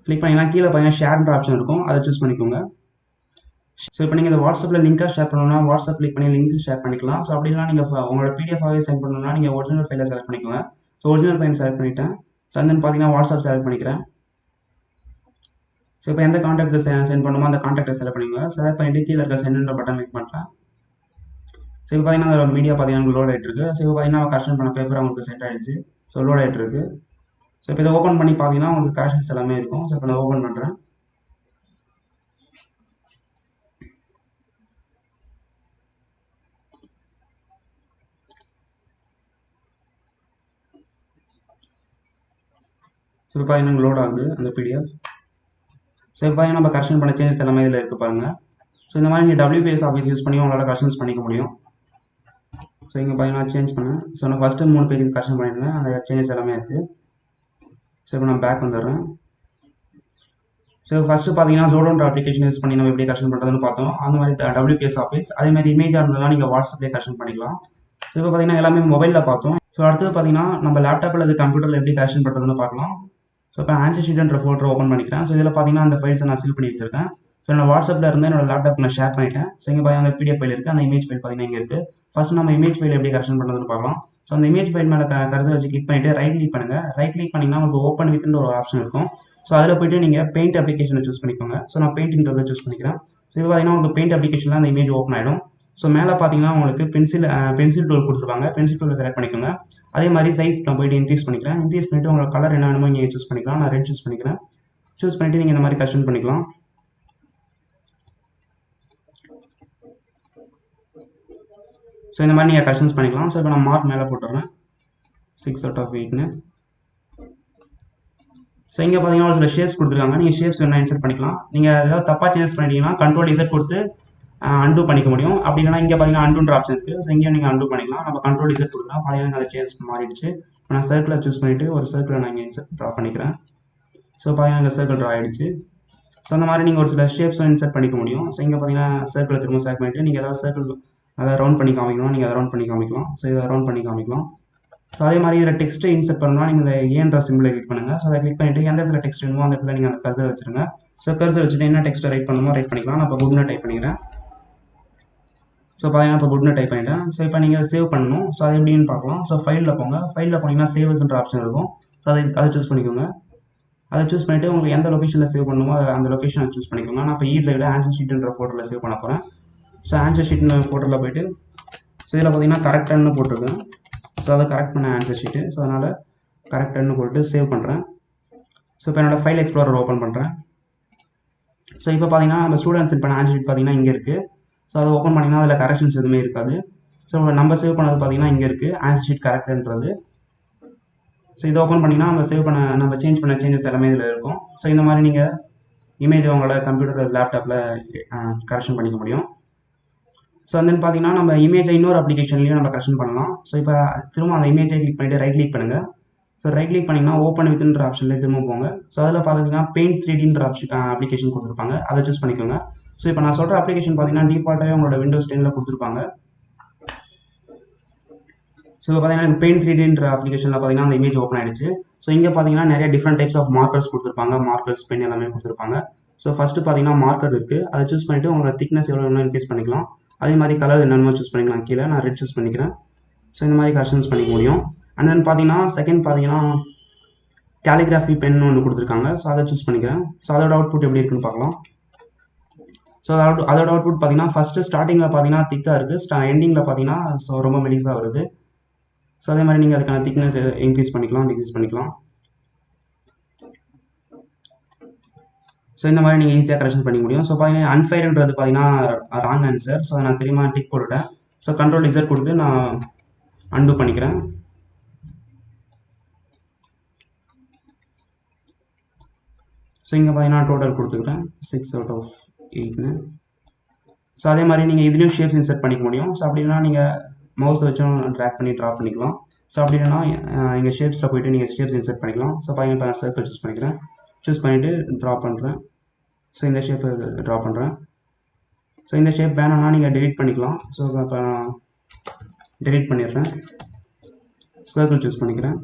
கிளிக் பண்ணிங்கன்னா கீழே பார்த்தீங்கன்னா ஷேர்ன்ற ஆப்ஷன் இருக்கும், அதை சூஸ் பண்ணிக்கோங்க. ஸோ இப்போ நீங்கள் இந்த வாட்ஸ்அப்பில் லிங்காக ஷேர் பண்ணணும்னா வாட்ஸ்அப் கிளிக் பண்ணி லிங்க் ஷேர் பண்ணிக்கலாம். ஸோ அப்படின்னா நீங்கள் உங்களோட PDF-ஆகவே சென்ட் பண்ணணும்னா நீங்கள் ஒரிஜினல் ஃபைலை செலக்ட் பண்ணிக்கோங்க. ஸோ ஒரிஜினல் ஃபைல் செலக்ட் பண்ணிவிட்டேன். ஸோ தென் பார்த்தீங்கன்னா வாட்ஸ்அப் செலக்ட் பண்ணிக்கிறேன். ஸோ இப்போ எந்த கான்டாக்ட் சென்ட் பண்ணுமோ அந்த கான்டாக்டை செலக்ட் பண்ணிக்கோங்க. செலக்ட் பண்ணிவிட்டு கீழே இருக்க சென்ட்ன்ற பட்டன் கிளிக் பண்ணுறேன். ஸோ இப்போ பார்த்தீங்கன்னா அந்த மீடியா பார்த்தீங்கன்னா லோட் ஆகிட்டு இருக்குது. ஸோ இப்போ பார்த்தீங்கன்னா கரெக்ஷன் பண்ண பேப்பர் உங்களுக்கு சென்ட் ஆகிடுச்சு. ஸோ லோட் ஆகிட்டு இருக்குது. ஸோ இப்போ இதை ஓப்பன் பண்ணி பார்த்தீங்கன்னா உங்களுக்கு கரெக்ஷன்ஸ் எல்லாமே இருக்கும். ஸோ இப்போ நான் ஓப்பன் பண்ணுறேன். ஸோ இப்போ பார்த்தீங்கன்னா லோட் ஆகுது அந்த PDF. ஸோ இப்போ பார்த்தீங்கன்னா நம்ம கரெக்ஷன் பண்ண சேஞ்சஸ் எல்லாமே இதில் இருக்குது பாருங்கள். ஸோ இந்த மாதிரி நீங்கள் WPS ஆஃபீஸ் யூஸ் பண்ணி உங்களால் கரெக்ஷன்ஸ் பண்ணிக்க முடியும். ஸோ இங்கே பார்த்தீங்கன்னா சேஞ்ச் பண்ணேன். ஸோ நான் ஃபஸ்ட்டு 3 பேஜுக்கு கரெக்ஷன் பண்ணியிருந்தேன், அந்த சேஞ்சஸ் எல்லாமே இருக்குது. ஸோ இப்போ நான் பேக் வந்துடுறேன். ஸோ ஃபஸ்ட்டு பார்த்தீங்கன்னா ஜோடோன்ற அப்ளிகேஷன் யூஸ் பண்ணி நம்ம எப்படி கரெக்ஷன் பண்ணுறதுன்னு பார்த்தோம். அந்த மாதிரி WPS ஆஃபீஸ் அதேமாதிரி இமேஜாக இருந்ததுலாம் நீங்கள் வாட்ஸ்அப்லேயே கரெக்ஷன் பண்ணிக்கலாம். ஸோ இப்போ பார்த்தீங்கன்னா எல்லாமே மொபைலில் பார்த்தோம். ஸோ அடுத்தது பார்த்தீங்கன்னா நம்ம லேப்டாப் அல்லது கம்ப்யூட்டரில் எப்படி கரெக்ஷன் பண்ணுறதுன்னு பார்க்கலாம். ஸோ இப்போ ஆன்சர் ஷீட்ன்ற ஃபோல்டர் ஓப்பன் பண்ணிக்கிறேன். ஸோ இதில் பார்த்தீங்கன்னா அந்த ஃபைல்ஸை நான் சேவ் பண்ணி வச்சிருக்கேன். ஸோ நான் வாட்ஸ்அப்பில் இருந்து என்னோட லேப்டாப் நான் ஷேர் பண்ணிட்டேன். ஸோ இங்கே பார்த்தீங்கன்னா பிடிஎஃப் ஃபைல் இருக்குது, அந்த இமேஜ் ஃபைல் பார்த்தீங்கன்னா இங்கே இருக்குது. ஃபர்ஸ்ட் நம்ம இமேஜ் ஃபைல் எப்படி கரெக்ஷன் பண்ணுறதுன்னு பார்க்கலாம். ஸோ அந்த இமேஜ் ஃபைல் மேலே கர்சர் வச்சு கிளிக் பண்ணிவிட்டு ரைட் கிளிக் பண்ணுங்கள். ரைட் கிளிக் பண்ணிங்கன்னா உங்களுக்கு ஓப்பன் வித்ன்ற ஒரு ஆப்ஷன் இருக்கும். ஸோ அதில் போய்ட்டு நீங்கள் பெயிண்ட் அப்ளிகேஷனை சூஸ் பண்ணிக்கோங்க. ஸோ நான் பெயிண்ட்ன்றதை சூஸ் பண்ணிக்கிறேன். ஸோ இப்போ பார்த்தீங்கன்னா உங்களுக்கு பெயிண்ட் அப்ளிகேஷனில் அந்த இமேஜ் ஓப்பன் ஆகிடும். ஸோ மேலே பார்த்தீங்கன்னா உங்களுக்கு பென்சில் டூல் கொடுத்துருப்பாங்க. பென்சில் டூலை செலக்ட் பண்ணிக்கோங்க. அதே மாதிரி சைஸ் நான் போய்ட்டு இன்க்ரீஸ் பண்ணிக்கிறேன். இன்க்ரீஸ் பண்ணிவிட்டு உங்களுக்கு கலர் என்ன வேணுமோ இங்கே சூஸ் பண்ணிக்கலாம். நான் ரெட் சூஸ் பண்ணிக்கிறேன். சூஸ் பண்ணிவிட்டு நீங்கள் இந்த மாதிரி கரெக்ஷன் பண்ணிக்கலாம். ஸோ இந்த மாதிரி நீங்கள் கரெக்ஷன்ஸ் பண்ணிக்கலாம். ஸோ இப்போ நான் மார்க் மேலே போட்டுறேன் 6/8ன்னு. ஸோ இங்கே பார்த்தீங்கன்னா ஒரு சில ஷேப்ஸ் கொடுத்துருக்காங்க. நீங்கள் ஷேப்ஸ் வேணால் இன்சர்ட் பண்ணிக்கலாம். நீங்கள் ஏதாவது தப்பாக சேஞ்சஸ் பண்ணிட்டீங்கன்னா Ctrl+Z கொடுத்து அன்டூ பண்ணிக்க முடியும். அப்படி இல்லைனா இங்கே பார்த்தீங்கன்னா அன்டூன்ற ஆப்ஷன் இருக்குது. ஸோ இங்கே நீங்கள் அன்டூ பண்ணிக்கலாம். நம்ம Ctrl+Z கொடுக்கலாம். பார்த்தீங்கன்னா அந்த சேஞ்ச் மாறிடுச்சு. இப்போ நான் சர்க்கிளை சூஸ் பண்ணிவிட்டு ஒரு சர்க்கிளை நான் இங்கே ட்ரா பண்ணிக்கிறேன். ஸோ பார்த்தீங்கன்னா இங்கே சர்க்கிள் ட்ரா ஆகிடுச்சு. ஸோ அந்த மாதிரி நீங்கள் ஒரு சில ஷேப்ஸும் இன்சர்ட் பண்ணிக்க முடியும். ஸோ இங்கே பார்த்தீங்கன்னா சர்க்கிளை திரும்ப செலக்ட் பண்ணிவிட்டு நீங்கள் ஏதாவது சர்க்கிள் அதை ரவுண்ட் பண்ணி காமிக்கணும், நீங்கள் அதை ரவுண்ட் பண்ணி காமிக்கலாம். ஸோ இதை ரவுண்ட் பண்ணி காமிக்கலாம். ஸோ அதே மாதிரி இதில் டெக்ஸ்ட்டை இன்சர்ட் பண்ணணும்னா நீங்கள் இந்த ஏன்ற சிம்பிளை கிளிக் பண்ணுங்கள். ஸோ அதை கிளிக் பண்ணிவிட்டு எந்த இடத்துல டெக்ஸ்ட் வேணுமோ அந்த இடத்துல நீங்கள் அந்த கர்சர் வச்சுருங்க. ஸோ கர்சர் வச்சுட்டு என்ன டெக்ஸ்ட்டை ரைட் பண்ணணுமோ ரைட் பண்ணிக்கலாம். நான் இப்போ குட்னு டைப் பண்ணிக்கிறேன். ஸோ பார்த்தீங்கன்னா இப்போ குட்னு டைப் பண்ணிட்டேன். ஸோ இப்போ நீங்கள் சேவ் பண்ணணும். ஸோ அது எப்படின்னு பார்க்கலாம். ஸோ ஃபைலில் போங்க. ஃபைலில் போனீங்கன்னா சேவஸ்ன்ற ஆப்ஷன் இருக்கும். ஸோ அதை சூஸ் பண்ணிக்கோங்க. அதை சூஸ் பண்ணிவிட்டு உங்களுக்கு எந்த லொக்கேஷனில் சேவ் பண்ணணுமோ அந்த லொக்கேஷனை சூஸ் பண்ணிக்கோங்க. நான் இப்போ ஈட்ரைவில் ஆன்சர் ஷீட்ன்ற ஃபோல்டரில் சேவ் பண்ண போகிறேன். ஸோ ஆன்சர் ஷீட்னு ஃபோல்டரில் போய்ட்டு ஸோ இதில் பார்த்தீங்கன்னா கரெக்டானு போட்டிருக்கேன். ஸோ அதை கரெக்ட் பண்ண ஆன்சர் ஷீட்டு. ஸோ அதனால் கரெக்டானு போட்டு சேவ் பண்ணுறேன். ஸோ இப்போ என்னோடய ஃபைல் எக்ஸ்ப்ளோரர் ஓப்பன் பண்ணுறேன். ஸோ இப்போ பார்த்தீங்கன்னா நம்ம ஸ்டூடெண்ட்ஸ் செட் பண்ண ஆன்சர் ஷீட் பார்த்தீங்கன்னா இங்கே இருக்குது. ஸோ அதை ஓப்பன் பண்ணிங்கன்னா அதில் கரெக்ஷன்ஸ் எதுவுமே இருக்காது. ஸோ நம்ம சேவ் பண்ணது பார்த்தீங்கன்னா இங்கே இருக்குது ஆன்சர் ஷீட் கரெக்டுன்றது. ஸோ இதை ஓப்பன் பண்ணிங்கன்னா நம்ம சேஞ்ச் பண்ண சேஞ்சஸ் எல்லாமே இதில் இருக்கும். ஸோ இந்த மாதிரி நீங்கள் இமேஜ் உங்களோட கம்ப்யூட்டர் லேப்டாப்பில் கரெக்ஷன் பண்ணிக்க முடியும். ஸோ தென் பார்த்தீங்கன்னா நம்ம இமேஜை இன்னொரு அப்ளிகேஷன்லையும் நம்ம கரெக்ஷன் பண்ணலாம். ஸோ இப்போ திரும்ப அந்த இமேஜை கிளிக் பண்ணிவிட்டு ரைட் கிளிக் பண்ணுங்கள். ஸோ ரைட் கிளிக் பண்ணிங்கன்னா ஓப்பன் வித்ன்ற ஆப்ஷன்லேயே திரும்ப போங்க. ஸோ அதில் பார்த்தீங்கன்னா பெயிண்ட் 3Dன்ற அப்ளிகேஷன் கொடுத்துருப்பாங்க. அதை சூஸ் பண்ணிக்கோங்க. ஸோ இப்போ நான் சொல்கிற அப்ளிகேஷன் பார்த்தீங்கன்னா டிஃபால்ட்டாகவே உங்களோட விண்டோஸ் 10ல் கொடுத்துருப்பாங்க. ஸோ இப்போ பார்த்தீங்கன்னா பெயிண்ட் 3Dன்ற அப்ளிகேஷனில் பார்த்தீங்கன்னா அந்த இமேஜ் ஓப்பன் ஆகிடுச்சு. ஸோ இங்கே பார்த்தீங்கன்னா நிறைய டிஃப்ரெண்ட் டைப்ஸ் ஆஃப் மார்க்கர்ஸ் கொடுத்துருப்பாங்க. மார்க்கர்ஸ் பென் எல்லாமே கொடுத்துருப்பாங்க. ஸோ ஃபஸ்ட்டு பார்த்தீங்கன்னா மார்க்கர் இருக்குது. அதை சூஸ் பண்ணிவிட்டு உங்களோட திக்னஸ் எவ்வளோ வேணும் இன்க்ரீஸ் பண்ணிக்கலாம். அதே மாதிரி கலர் என்னென்னமோ சூஸ் பண்ணிக்கலாம். கீழே நான் ரெட் சூஸ் பண்ணிக்கிறேன். ஸோ இந்த மாதிரி கரெக்ஷன்ஸ் பண்ணிக்க முடியும். அண்ட் தென் பார்த்தீங்கன்னா செகண்ட் பார்த்தீங்கன்னா கேலிகிராஃபி பென் ஒன்று கொடுத்துருக்காங்க. ஸோ அதை சூஸ் பண்ணிக்கிறேன். ஸோ அதோட அவுட்புட் எப்படி இருக்குன்னு பார்க்கலாம். ஸோ அதோட அவுட்புட் பார்த்தீங்கன்னா ஃபஸ்ட்டு ஸ்டார்டிங்கில் பார்த்தீங்கன்னா திக்காக இருக்குது. எண்டிங்கில் பார்த்தீங்கன்னா ஸோ ரொம்ப மெலிசாக வருது. ஸோ அதே மாதிரி நீங்கள் அதுக்கான திக்னஸ் இன்க்ரீஸ் பண்ணிக்கலாம், டிக்ரீஸ் பண்ணிக்கலாம். ஸோ இந்த மாதிரி நீங்கள் ஈஸியாக கரெக்ஷன் பண்ணிக்க முடியும். ஸோ பார்த்தீங்கன்னா அன்ஃபேர்ன்றது பார்த்தீங்கன்னா ராங் ஆன்சர். ஸோ அதை நான் தெரியுமா டிக் போட்டுட்டேன். ஸோ Ctrl+Z கொடுத்து நான் அன்டூ பண்ணிக்கிறேன். ஸோ இங்கே பார்த்தீங்கன்னா டோட்டல் கொடுத்துக்கிறேன் 6/8ன்னு. ஸோ அதே மாதிரி நீங்கள் இதுலேயும் ஷேப்ஸ் இன்சர்ட் பண்ணிக்க முடியும். ஸோ அப்படின்னா நீங்கள் மவுஸ் வச்சும் ட்ராக் பண்ணி ட்ரா பண்ணிக்கலாம். ஸோ அப்படி இல்லைனா இங்கே ஷேப்ஸில் போய்ட்டு நீங்கள் ஷேப்ஸ் இன்சர்ட் பண்ணிக்கலாம். ஸோ பார்த்தீங்கன்னா இப்போ நான் சர்க்கிள் சூஸ் பண்ணிக்கிறேன். சூஸ் பண்ணிவிட்டு ட்ரா பண்ணுறேன். ஸோ இந்த ஷேப்பை ட்ரா பண்ணுறேன். ஸோ இந்த ஷேப் வேணும்னா நீங்கள் டெலிட் பண்ணிக்கலாம். ஸோ இப்போ நான் டெலிட் பண்ணிடுறேன். சர்க்கிள் சூஸ் பண்ணிக்கிறேன்.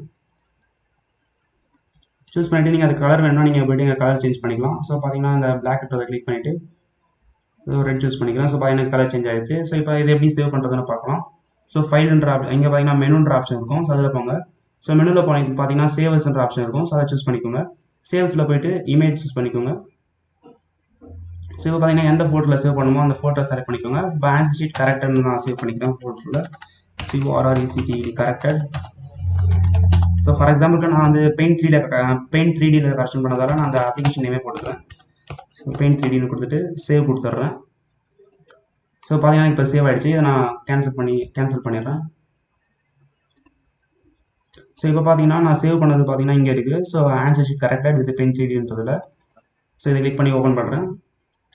சூஸ் பண்ணிவிட்டு நீங்கள் அது கலர் வேணும்னா நீங்கள் போய்ட்டு இங்கே கலர் சேஞ்ச் பண்ணிக்கலாம். ஸோ பார்த்தீங்கன்னா இந்த பிளாக் இருக்கிறத கிளிக் பண்ணிவிட்டு ரெட் சூஸ் பண்ணிக்கிறேன். ஸோ பார்த்தீங்கன்னா கலர் சேஞ்ச் ஆகிடுச்சு. ஸோ இப்போ இது எப்படி சேவ் பண்ணுறதுன்னு பார்க்கலாம். ஸோ ஃபைல்ன்ற இங்கே பார்த்தீங்கன்னா மெனுன்ற ஆப்ஷன் இருக்கும். ஸோ அதில் போங்க. ஸோ மெனுவில் பார்த்தீங்கன்னா சேவஸ்ன்ற ஆப்ஷன் இருக்கும். ஸோ அதை சூஸ் பண்ணிக்கோங்க. சேவ்ஸில் போய்ட்டு இமேஜ் சூஸ் பண்ணிக்கோங்க. ஸோ இப்போ பார்த்தீங்கன்னா எந்த ஃபோட்டோவில் சேவ் பண்ணுமோ அந்த ஃபோட்டோஸ் செலக்ட் பண்ணிக்கோங்க. இப்போ ஆன்சர் ஷீட் கரெக்டட்னு நான் சேவ் பண்ணிக்கிறேன். ஃபோட்டோவில் CORRECTED கரெக்டட். ஸோ ஃபார் எக்ஸாம்பிளுக்கு நான் வந்து பெயிண்ட் 3Dயில் கரெக்ஷன் பண்ணதால நான் அந்த அப்ளிகேஷன் நேமே போட்டுக்கிறேன். ஸோ பெயிண்ட் 3Dன்னு கொடுத்துட்டு சேவ் கொடுத்துட்றேன். ஸோ பார்த்தீங்கன்னா இப்போ சேவ் ஆகிடுச்சு. இதை நான் கேன்சல் பண்ணிடுறேன். ஸோ இப்போ பார்த்தீங்கன்னா நான் சேவ் பண்ணது பார்த்தீங்கன்னா இங்கே இருக்குது. So answer sheet corrected with paint 3Dன்றதில். ஸோ இதை கிளிக் பண்ணி ஓப்பன் பண்ணுறேன்.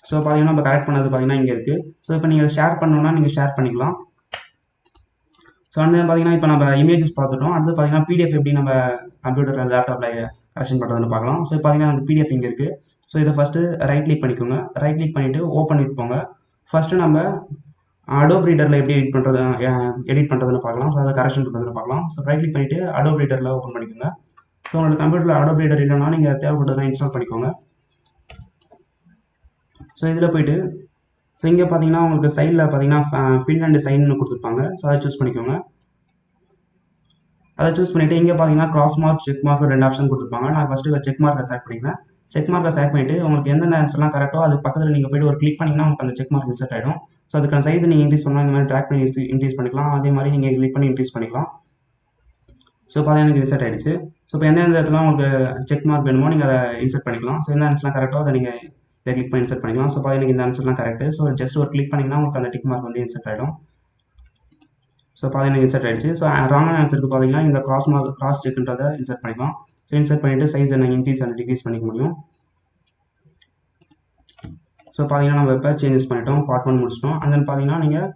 ஸோ பார்த்தீங்கன்னா இப்போ கரெக்ட் பண்ணது பார்த்தீங்கன்னா இங்கே இருக்குது. ஸோ இப்போ நீங்கள் ஷேர் பண்ணணும்னா நீங்கள் ஷேர் பண்ணிக்கலாம். ஸோ வந்து பார்த்தீங்கன்னா இப்போ நம்ம இமேஜஸ் பார்த்துட்டோம். அடுத்து பார்த்தீங்கன்னா பிடிஎஃப் எப்படி நம்ம கம்ப்யூட்டரில் லேப்டாப்பில் கரெக்ஷன் பண்ணுறதுன்னு பார்க்கலாம். ஸோ பார்த்தீங்கன்னா அந்த பிடிஎஃப் இங்கே இருக்குது. ஸோ இதை ஃபஸ்ட்டு ரைட் கிளிக் பண்ணிக்கோங்க. ரைட் கிளிக் பண்ணிவிட்டு ஓப்பன் வித் போங்க. ஃபஸ்ட்டு நம்ம அடோப் ரீடரில் எப்படி எடிட் பண்ணுறதுன்னு பார்க்கலாம். ஸோ அதை கரெக்ஷன் பண்ணுறதுன்னு பார்க்கலாம். ஸோ ரைட் கிளிக் பண்ணிவிட்டு அடோப் ரீடரில் ஓப்பன் பண்ணிக்கோங்க. ஸோ உங்களுக்கு கம்ப்யூட்டரில் அடோப் ரீடர் இல்லைனா நீங்கள் தேவைப்பட்டதை இன்ஸ்டால் பண்ணிக்கோங்க. ஸோ இதில் போய்ட்டு ஸோ இங்கே பார்த்தீங்கன்னா உங்களுக்கு சைடில் பார்த்தீங்கன்னா ஃபில் அண்ட் சைன்னு கொடுத்துருப்பாங்க. ஸோ அதை சூஸ் பண்ணிக்கோங்க. அதை சூஸ் பண்ணிவிட்டு இங்கே பார்த்தீங்கன்னா cross mark check mark 2 option கொடுத்துருப்பாங்க. நான் ஃபஸ்ட்டு செக் மார்க்கை செலக்ட் பண்ணிக்கிறேன். செக் மார்க்கை செலக்ட் பண்ணிவிட்டு உங்களுக்கு எந்தெந்த ஆன்சர்லாம் கரெக்டோ அது பக்கத்தில் நீங்கள் போய்ட்டு ஒரு கிளிக் பண்ணிங்கன்னா உங்களுக்கு அந்த செக் மார்க் இன்சர்ட் ஆகிடும். ஸோ அதுக்கான சைஸ் நீங்கள் இன்க்ரீஸ் பண்ணலாம். இந்த மாதிரி ட்ராக் பண்ணி இன்க்ரீஸ் பண்ணிக்கலாம். அதே மாதிரி நீங்கள் கிளிக் பண்ணி இன்க்ரீஸ் பண்ணிக்கலாம். ஸோ பார்த்தீங்கன்னா எனக்கு இன்சர்ட் ஆகிடுச்சு. ஸோ இப்போ எந்தெந்த இடத்துல உங்களுக்கு செக் மார்க் வேணுமோ நீங்கள் அதை இன்சர்ட் பண்ணிக்கலாம். ஸோ எந்த ஆன்சர்லாம் கரெக்டோ அதை நீங்கள் இதை கிளிக் பண்ணி இன்சர்ட் பண்ணிக்கலாம். ஸோ பார்த்தீங்கன்னா இந்த ஆன்சர்லாம் கரெக்ட். ஸோ ஜஸ்ட் ஒரு கிளிக் பண்ணிங்கன்னா உங்களுக்கு அந்த டிக் மார்க் வந்து இன்சர்ட் ஆகிடும். ஸோ பார்த்தீங்கன்னா இன்சர்ட் ஆகிடுச்சு. ஸோ ராங்கான ஆன்சருக்கு பார்த்தீங்கன்னா இந்த கிராஸ் செக்ன்றதை இன்சர்ட் பண்ணிக்கலாம். ஸோ இன்சர்ட் பண்ணிவிட்டு சைஸ் என்ன இன்க்ரீஸ் அண்ட் டிக்ரீஸ் பண்ணிக்க முடியும். ஸோ பார்த்தீங்கன்னா நம்ம இப்போ சேஞ்சஸ் பண்ணிட்டோம். பார்ட் 1 முடிச்சிட்டோம். அண்ட் தென் பார்த்தீங்கன்னா நீங்கள்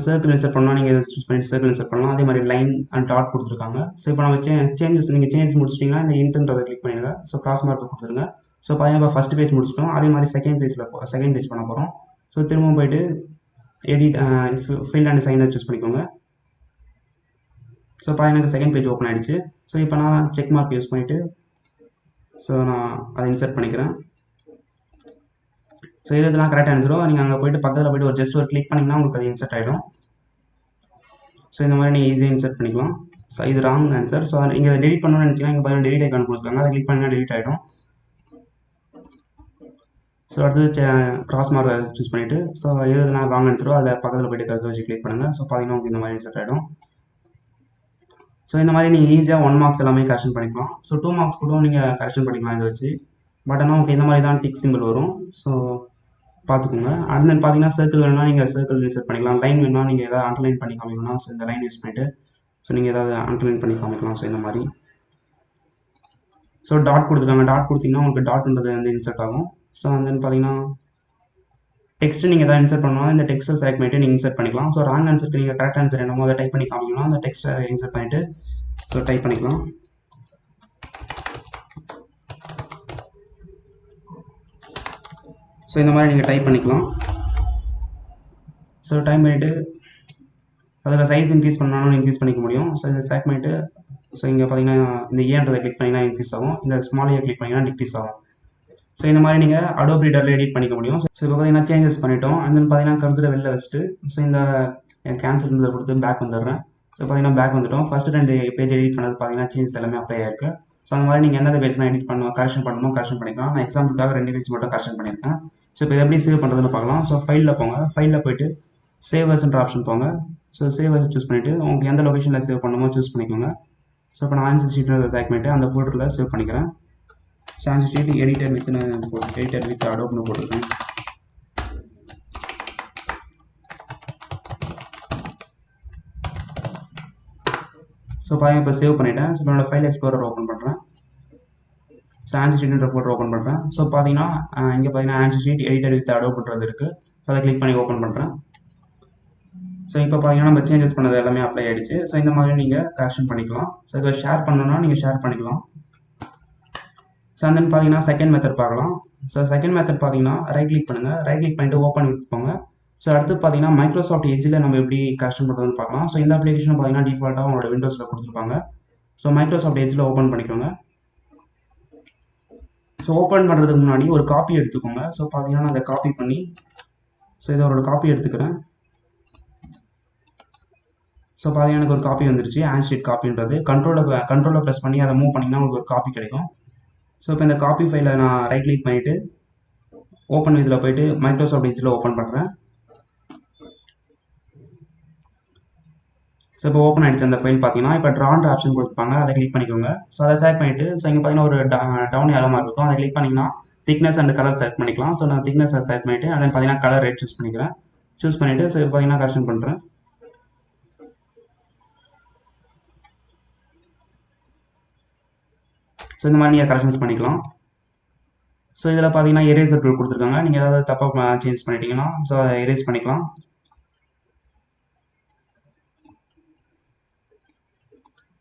சர்க்கிள் இன்சர்ட் பண்ணால் நீங்கள் சூஸ் பண்ணிட்டு சர்க்கிள் இன்சர்ட் பண்ணலாம். அதே மாதிரி லைன் அண்ட் டாட் கொடுத்துருக்காங்க. ஸோ இப்போ நம்ம சேஞ்சஸ் முடிச்சிட்டிங்கன்னா இந்த இன்ட்டுன்றதை கிளிக் பண்ணிடுங்க. ஸோ கிராஸ் மார்க் கொடுத்துருங்க. ஸோ பார்த்தீங்கன்னா இப்போ ஃபஸ்ட் பேஜ் முடிச்சிட்டோம். அதே மாதிரி செகண்ட் பேஜ் பண்ண போகிறோம். ஸோ திரும்ப போய்ட்டு எடிட் ஃபில் அண்ட் சைனை சூஸ் பண்ணிக்கோங்க. ஸோ பார்த்தீங்கன்னா செகண்ட் பேஜ் ஓப்பன் ஆகிடுச்சு. ஸோ இப்போ நான் செக் மார்க் யூஸ் பண்ணிவிட்டு ஸோ நான் அதை இன்சர்ட் பண்ணிக்கிறேன். ஸோ இதெல்லாம் கரெக்டாக ஆன்சரும் நீங்கள் அங்கே போய்ட்டு பக்கத்தில் போய்ட்டு ஒரு கிளிக் பண்ணிங்கன்னா உங்களுக்கு அது இன்சர்ட் ஆகிடும். ஸோ இந்த மாதிரி நீங்கள் ஈஸியாக இன்சர்ட் பண்ணிக்கலாம். ஸோ இது ராங் ஆன்சர். ஸோ நீங்கள் டெலிட் பண்ணணும்னு நினச்சிங்கன்னா இங்கே பார்த்தீங்கன்னா டெலிட் ஐக்கான் கொடுத்துருக்காங்க. அதை கிளிக் பண்ணிங்கன்னா டெலிட் ஆகிடும். ஸோ அடுத்து கிராஸ் மார்க்கை சூஸ் பண்ணிவிட்டு ஸோ எதுனா ராங் ஆன்சரோ அதில் பக்கத்தில் போய்ட்டு கரெக்டாக வச்சு கிளிக் பண்ணுங்கள். ஸோ பார்த்தீங்கன்னா உங்களுக்கு இந்த மாதிரி இன்சர்ட் ஆகிடும். ஸோ இந்த மாதிரி நீங்கள் ஈஸியாக 1 மார்க்ஸ் எல்லாமே கரெக்ஷன் பண்ணிக்கலாம். ஸோ 2 மார்க்ஸ் கூட நீங்கள் கரெக்ஷன் பண்ணிக்கலாம் இதை வச்சு. பட் ஆனால் உங்களுக்கு இந்த மாதிரி தான் டிக் சிம்பிள் வரும். ஸோ பார்த்துக்கோங்க. அடுத்து பார்த்தீங்கன்னா சர்க்கிள் வேணும்னா நீங்கள் சர்க்கிள் இன்சர்ட் பண்ணிக்கலாம். லைன் வேணும்னா நீங்கள் எதாவது அண்டர்லைன் பண்ணி காமிக்கணும்னா ஸோ இந்த லைன் யூஸ் பண்ணிவிட்டு ஸோ நீங்கள் எதாவது அண்டர்லைன் பண்ணி காமிக்கலாம். ஸோ இந்த மாதிரி ஸோ டாட் கொடுத்துருக்காங்க. டாட் கொடுத்தீங்கன்னா உங்களுக்கு டாட்ன்றது வந்து இன்சர்ட் ஆகும். ஸோ அந்த பார்த்தீங்கன்னா டெக்ஸ்ட்டு நீங்கள் எதாவது இன்சர்ட் பண்ணாலும் இந்த டெக்ஸ்ட்டை செலக்ட் பண்ணிவிட்டு நீங்கள் இன்சர்ட் பண்ணிக்கலாம். ஸோ ராங் ஆன்சருக்கு நீங்கள் கரெக்ட் ஆன்சர் என்னமோ அதை டைப் பண்ணி காமிக்கணும். அந்த டெக்ஸ்ட்டை இன்சர்ட் பண்ணிவிட்டு ஸோ டைப் பண்ணிக்கலாம். ஸோ இந்த மாதிரி நீங்கள் டைப் பண்ணிக்கலாம். ஸோ டைப் பண்ணிவிட்டு அதில் சைஸ் இன்க்ரீஸ் பண்ணாலும் இன்க்ரீஸ் பண்ணிக்க முடியும். ஸோ இதை செலக்ட் பண்ணிவிட்டு ஸோ இங்கே பார்த்தீங்கன்னா இந்த ஏன்றதை கிளிக் பண்ணிங்கன்னா இன்க்ரீஸ் ஆகும். இந்த ஸ்மால் ஏ கிளிக் பண்ணிங்கன்னா டிக்ரீஸ் ஆகும். ஸோ இந்த மாதிரி நீங்கள் அடோப் ரீடரில் எடிட் பண்ணிக்க முடியும். ஸோ இப்போ பார்த்தீங்கன்னா சேஞ்சஸ் பண்ணிட்டோம். அண்ட் தென் பார்த்தீங்கன்னா கர்சரை வெளில வச்சுட்டு ஸோ இந்த கேன்சல் கொடுத்து பேக் வந்துடுறேன். ஸோ பார்த்தீங்கன்னா பேக் வந்துட்டோம். ஃபஸ்ட்டு 2 பேஜ் எடிட் பண்ணது பார்த்தீங்கன்னா சேஞ்சஸ் எல்லாமே அப்ளை ஆயிருக்கு. ஸோ அந்த மாதிரி நீங்கள் எந்தெந்த பேஜ்லாம் எடிட் பண்ணணும் கரெக்ஷன் பண்ணிக்கலாம். நான் எக்ஸாம்பிளுக்காக 2 பேஜ் மட்டும் கரெக்ஷன் பண்ணியிருக்கேன். ஸோ இப்போ எப்படி சேவ் பண்ணுறதுன்னு பார்க்கலாம். ஸோ ஃபைலில் போங்க. ஃபைலில் போய்ட்டு சேவ் அஸ்ன்ற ஆப்ஷன் போங்க. ஸோ சேவ் அஸ் சூஸ் பண்ணிவிட்டு உங்களுக்கு எந்த லொக்கேஷனில் சேவ் பண்ணணுமோ சூஸ் பண்ணிக்கோங்க. ஸோ இப்போ நான் ஆன்சர் ஷீட்டை செலக்ட் பண்ணிவிட்டு அந்த ஃபோல்டரில் சேவ் பண்ணிக்கிறேன். So answer sheet editor with அடோப்னு போட்டுருக்கேன். ஸோ பாருங்கள் இப்போ சேவ் பண்ணிவிட்டேன். ஸோ என்னோடய ஃபைல் எக்ஸ்ப்ளோரர் ஓப்பன் பண்ணுறேன். ஸோ ஆன்சர் ஷீட்ன்ற ஃபோல்டர் ஓப்பன் பண்ணுறேன். ஸோ பார்த்தீங்கன்னா இங்கே பார்த்தீங்கன்னா ஆன்சர் ஷீட் எடிட்டர் வித் அடோப்ன்றது இருக்குது. ஸோ அதை கிளிக் பண்ணி ஓப்பன் பண்ணுறேன். ஸோ இப்போ பார்த்தீங்கன்னா நம்ம சேஞ்சஸ் பண்ணது எல்லாமே அப்ளை ஆகிடுச்சு. ஸோ இந்த மாதிரி நீங்கள் கரெக்ஷன் பண்ணிக்கலாம். ஸோ இதை ஷேர் பண்ணணும்னா நீங்கள் ஷேர் பண்ணிக்கலாம். ஸோ அந்த பார்த்தீங்கன்னா செகண்ட் மெத்தட் பார்க்கலாம். ஸோ செகண்ட் மெத்தட் பார்த்தீங்கன்னா ரைட் கிளிக் பண்ணுங்கள். ரைட் கிளிக் பண்ணிட்டு ஓப்பன் வித்துப்போங்க. ஸோ அடுத்து பார்த்தீங்கன்னா மைக்ரோசாஃப்ட் எட்ஜில் நம்ம எப்படி கரெக்ஷன் பண்ணுறதுன்னு பார்க்கலாம். ஸோ இந்த அப்ளிகேஷன் பார்த்தீங்கன்னா டிஃபால்ட்டாக உங்களோட விண்டோஸில் கொடுத்துருப்பாங்க. ஸோ மைக்ரோசாஃப்ட் எட்ஜில் ஓப்பன் பண்ணிக்கோங்க. ஸோ ஓப்பன் பண்ணுறதுக்கு முன்னாடி ஒரு காப்பி எடுத்துக்கோங்க. ஸோ பார்த்தீங்கன்னா நான் அதை காப்பி பண்ணி ஸோ இதை ஒரு காப்பி எடுத்துக்கிறேன். ஸோ பார்த்தீங்கன்னா எனக்கு ஒரு காப்பி வந்துருச்சு. ஆன்சர் ஷீட் காப்பின்றது கண்ட்ரோலை ப்ரெஸ் பண்ணி அதை மூவ் பண்ணிங்கன்னா உங்களுக்கு ஒரு காப்பி கிடைக்கும். ஸோ இப்போ இந்த காப்பி ஃபைலை நான் ரைட் கிளிக் பண்ணிவிட்டு ஓப்பன் இதில் போய்ட்டு மைக்ரோசாஃப்ட் எட்ஜில் ஓப்பன் பண்ணுறேன். ஸோ இப்போ ஓப்பன் ஆகிடுச்சு அந்த ஃபைல் பார்த்தீங்கன்னா. இப்போ ட்ரான்ற ஆப்ஷன் கொடுத்துருப்பாங்க. அதை கிளிக் பண்ணிக்கோங்க. ஸோ அதை செலக்ட் பண்ணிவிட்டு ஸோ இங்கே பார்த்தீங்கன்னா ஒரு டவுன் ஏரோ மார்க் இருக்கும். அதை கிளிக் பண்ணிங்கன்னா திக்னஸ் அண்ட் கலர் செலக்ட் பண்ணிக்கலாம். ஸோ நான் திக்னஸ் செலக்ட் பண்ணிவிட்டு அதை பார்த்தீங்கன்னா கலர் ரெட் சூஸ் பண்ணிக்கிறேன். சூஸ் பண்ணிவிட்டு ஸோ இப்போ பார்த்தீங்கன்னா கரெக்ஷன் பண்ணுறேன். ஸோ இந்த மாதிரி நீங்கள் கரெக்ஷன்ஸ் பண்ணிக்கலாம். ஸோ இதில் பார்த்தீங்கன்னா எரேசர் டூல் கொடுத்துருக்காங்க. நீங்கள் ஏதாவது தப்பாக சேஞ்ச் பண்ணிட்டீங்கன்னா ஸோ அதை எரேஸ் பண்ணிக்கலாம்.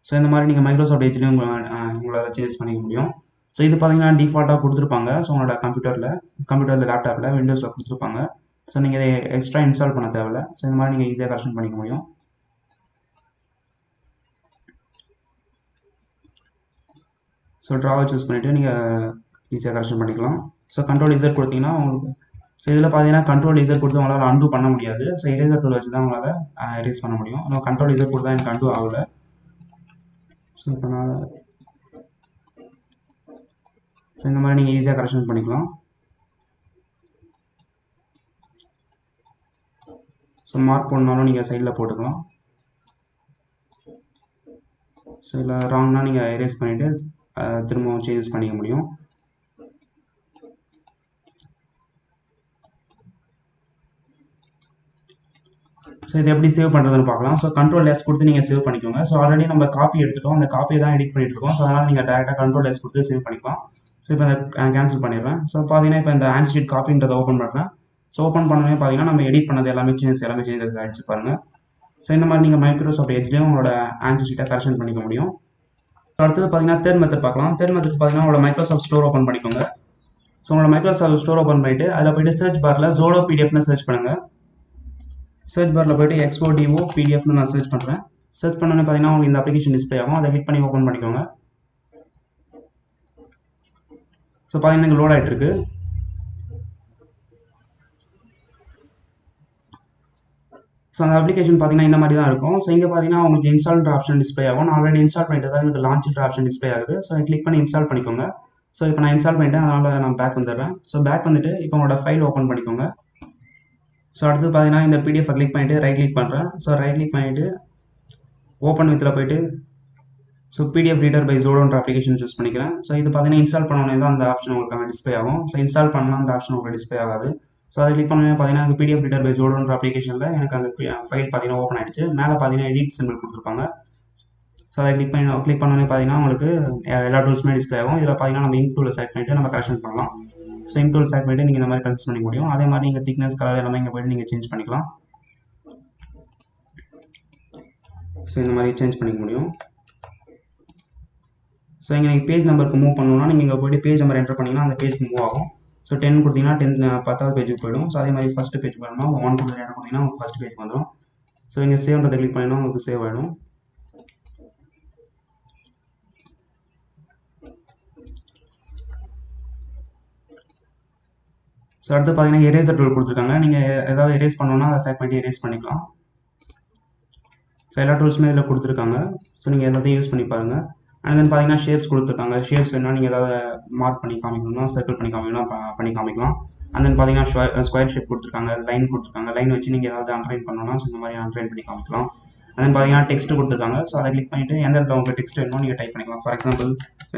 ஸோ இந்த மாதிரி நீங்கள் மைக்ரோசாஃப்ட் எட்ஜ்லேயும் உங்களால் சேஞ்ச் பண்ணிக்க முடியும். ஸோ இது பார்த்தீங்கன்னா டிஃபால்ட்டாக கொடுத்துருப்பாங்க. ஸோ உங்களோட கம்ப்யூட்டரில் லேப்டாப்பில் விண்டோஸில் கொடுத்துருப்பாங்க. ஸோ நீங்கள் இதை எக்ஸ்ட்ரா இன்ஸ்டால் பண்ண தேவையில்ல. ஸோ இந்த மாதிரி நீங்கள் ஈஸியாக கரெக்ஷன் பண்ணிக்க முடியும். ஸோ ட்ராவை சூஸ் பண்ணிவிட்டு நீங்கள் ஈஸியாக கரெக்ஷன் பண்ணிக்கலாம். ஸோ கண்ட்ரோல் இசட் கொடுத்தீங்கன்னா உங்களுக்கு ஸோ இதில் பார்த்தீங்கன்னா கண்ட்ரோல் இசட் கொடுத்து உங்களால் அன்டூ பண்ண முடியாது. ஸோ எரேசர் டூல் வச்சு தான் உங்களால் எரேஸ் பண்ண முடியும். நம்ம கண்ட்ரோல் இசட் கொடுத்தா எனக்கு அன்டூ ஆகலை. ஸோ இப்போ நான் ஸோ இந்த மாதிரி நீங்கள் ஈஸியாக கரெக்ஷன் பண்ணிக்கலாம். ஸோ மார்க் போடனாலும் நீங்கள் சைடில் போட்டுக்கலாம். ஸோ இதில் ராங்னா நீங்கள் எரேஸ் பண்ணிவிட்டு திரும்பவும் சேஞ்சஸ் பண்ணிக்க முடியும். ஸோ இது எப்படி சேவ் பண்ணுறதுன்னு பார்க்கலாம். ஸோ கண்ட்ரோல் எஸ் கொடுத்து நீங்கள் சேவ் பண்ணிக்கோங்க. ஸோ ஆல்ரெடி நம்ம காப்பி எடுத்துட்டோம், அந்த காப்பியை தான் எடிட் பண்ணிட்டு இருக்கோம். ஸோ அதனால் நீங்கள் டேரெக்டாக கண்ட்ரோல் எஸ் கொடுத்து சேவ் பண்ணிக்கலாம். ஸோ இப்போ அதை கேன்சல் பண்ணிடுறேன். ஸோ பார்த்தீங்கன்னா இப்போ இந்த ஆன்சர் ஷீட் காப்பின்றதை ஓப்பன் பண்ணுறேன். ஸோ ஓப்பன் பண்ணவே பார்த்தீங்கன்னா நம்ம எடிட் பண்ணது எல்லாமே சேஞ்சஸ் ஆகிடுச்சு பாருங்கள். ஸோ இந்த மாதிரி நீங்கள் மைக்ரோசாஃப்ட் எட்ஜ்லேயும் உங்களோட ஆன்சர் ஷீட்டை கரெக்ஷன் பண்ணிக்க முடியும். ஸோ அடுத்தது பார்த்தீங்கன்னா தேர்ட் மெத்தட் பார்க்கலாம். தேர்ட் மெத்தட் பார்த்தீங்கன்னா உங்களோட மைக்ரோசாஃப்ட் ஸ்டோர் ஓப்பன் பண்ணிக்கோங்க. ஸோ உங்களோட மைக்ரோசாஃப்ட் ஸ்டோர் ஓப்பன் பண்ணிவிட்டு அதில் போய்ட்டு சர்ச் பாரில் ஜோடோ பிடிஎஃப்னு சர்ச் பண்ணுங்கள். சர்ச் பாரில் போய்ட்டு XODO PDF நான் சர்ச் பண்ணுறேன். சர்ச் பண்ணோன்னே பார்த்தீங்கன்னா உங்களுக்கு இந்த அப்ளிகேஷன் டிஸ்பிளே ஆகும். அதை கிளிக் பண்ணி ஓப்பன் பண்ணிக்கோங்க. ஸோ பார்த்தீங்கன்னா இங்கே லோட் ஆகிட்டு இருக்கு. ஸோ அந்த அப்ளிகேஷன் பார்த்தீங்கன்னா இந்த மாதிரி தான் இருக்கும். ஸோ இங்கே பார்த்தீங்கன்னா உங்களுக்கு இன்ஸ்டால்ன்ற ஆப்ஷன் டிஸ்பிளே ஆகும். நான் ஆல்ரெடி இன்ஸ்டால் பண்ணிட்டு தான் எனக்கு லான்ச்ன்ற ஆப்ஷன் டிஸ்பிளே ஆகுது. ஸோ கிளிக் பண்ணி இன்ஸ்டால் பண்ணிக்கோங்க. ஸோ இப்போ நான் இன்ஸ்டால் பண்ணிட்டேன், அதனால் நான் பேக் வந்துடுறேன். ஸோ பேக் வந்துட்டு இப்போ உங்களோட ஃபைல் ஓப்பன் பண்ணிக்கோங்க. ஸோ அடுத்து பார்த்தீங்கன்னா இந்த பிடிஎஃப் கிளிக் பண்ணிவிட்டு ரைட் கிளிக் பண்ணுறேன். ஸோ ரைட் கிளிக் பண்ணிவிட்டு ஓப்பன் வித்தில் போய்ட்டு ஸோ பிடிஎஃப் ரீடர் பை ஜோடோன்ற அப்ளிகேஷன் சூஸ் பண்ணிக்கிறேன். ஸோ இது பார்த்தீங்கன்னா இன்ஸ்டால் பண்ணோன்னே தான் அந்த ஆப்ஷன் உங்களுக்கு அங்கே டிஸ்பிளே ஆகும். ஸோ இன்ஸ்டால் பண்ணலாம் அந்த ஆப்ஷன் உங்களுக்கு டிஸ்பிளே ஆகாது. ஸோ அதை கிளிக் பண்ணோன்னே பார்த்தீங்கன்னா எனக்கு பிடிஎஃப் ரீடர் பை ஜோடோன்ற அப்ளிகேஷனில் எனக்கு அந்த ஃபைல் பார்த்தீங்கன்னா ஓப்பன் ஆகிடுச்சு. மேலே பார்த்தீங்கன்னா எடிட் சிம்பிள் கொடுத்துருப்பாங்க. ஸோ அதை கிளிக் பண்ணோன்னே பார்த்தீங்கன்னா உங்களுக்கு எல்லா டூல்ஸுமே டிஸ்பிளே ஆகும். இதில் பார்த்தீங்கன்னா நம்ம இங்க் டூலை செலக்ட் பண்ணிவிட்டு நம்ம கரெக்ஷன் பண்ணலாம். ஸோ இங்க் டூல் செலக்ட் பண்ணிவிட்டு நீங்கள் இந்த மாதிரி கரெக்ஷன் பண்ணிக்க முடியும். அதே மாதிரி நீங்கள் திக்னஸ் கலர் எல்லாமே இங்கே போய்ட்டு நீங்கள் சேஞ்ச் பண்ணிக்கலாம். ஸோ இந்த மாதிரி சேஞ்ச் பண்ணிக்க முடியும். ஸோ இங்கே நீங்கள் பேஜ் நம்பருக்கு மூவ் பண்ணணும்னா நீங்கள் இங்கே போய்ட்டு பேஜ் நம்பர் என்டர் பண்ணிங்கன்னா அந்த பேஜ்க்கு மூவ் ஆகும். ஸோ 10 கொடுத்தீங்கன்னா 10வது பேஜுக்கு போய்டும். ஸோ அதே மாதிரி ஃபஸ்ட்டு பேஜ் போயிடணும். 1 கொடுத்து என்டர் பண்ணிங்கன்னா உங்களுக்கு ஃபஸ்ட் பேஜ் வந்துடும். ஸோ இங்கே சேவ்ன்றதை கிளிக் பண்ணிங்கன்னா உங்களுக்கு சேவ் ஆகிடும். ஸோ அடுத்து பார்த்தீங்கன்னா எரேசர் டூல் கொடுத்துருக்காங்க. நீங்கள் ஏதாவது எரேஸ் பண்ணணும்னா அதை செலக்ட் பண்ணி எரேஸ் பண்ணிக்கலாம். ஸோ எல்லா டூல்ஸுமே இதில் கொடுத்துருக்காங்க. ஸோ நீங்கள் எல்லாத்தையும் யூஸ் பண்ணி பாருங்கள். அண்ட் தென் பார்த்தீங்கன்னா ஷேப்ஸ் கொடுத்துருக்காங்க. ஷேப்ஸ் வேணால் நீங்கள் ஏதாவது மார்க் பண்ணி காமிக்கணும்னா சர்க்கிள் பண்ணி காமிக்கணும்னா பண்ணி காமிக்கலாம். அண்ட் தென் பார்த்தீங்கன்னா ஸ்கொயர் ஷேப் கொடுத்துருக்காங்க, லைன் கொடுத்துருக்காங்க. லைன் வச்சு நீங்கள் ஏதாவது அன்ட்ரைன் பண்ணணும்னா ஸோ இந்த மாதிரி அன்ட்ரைன் பண்ணி காமிக்கலாம். அண்ட் தென் பார்த்தீங்கன்னா டெக்ஸ்ட் கொடுத்துருக்காங்க. ஸோ அதை கிளிக் பண்ணிவிட்டு எந்த இடத்துல உங்களுக்கு டெக்ஸ்ட் வேணுமோ நீங்கள் டைப் பண்ணிக்கலாம். ஃபார் எக்ஸாம்பிள்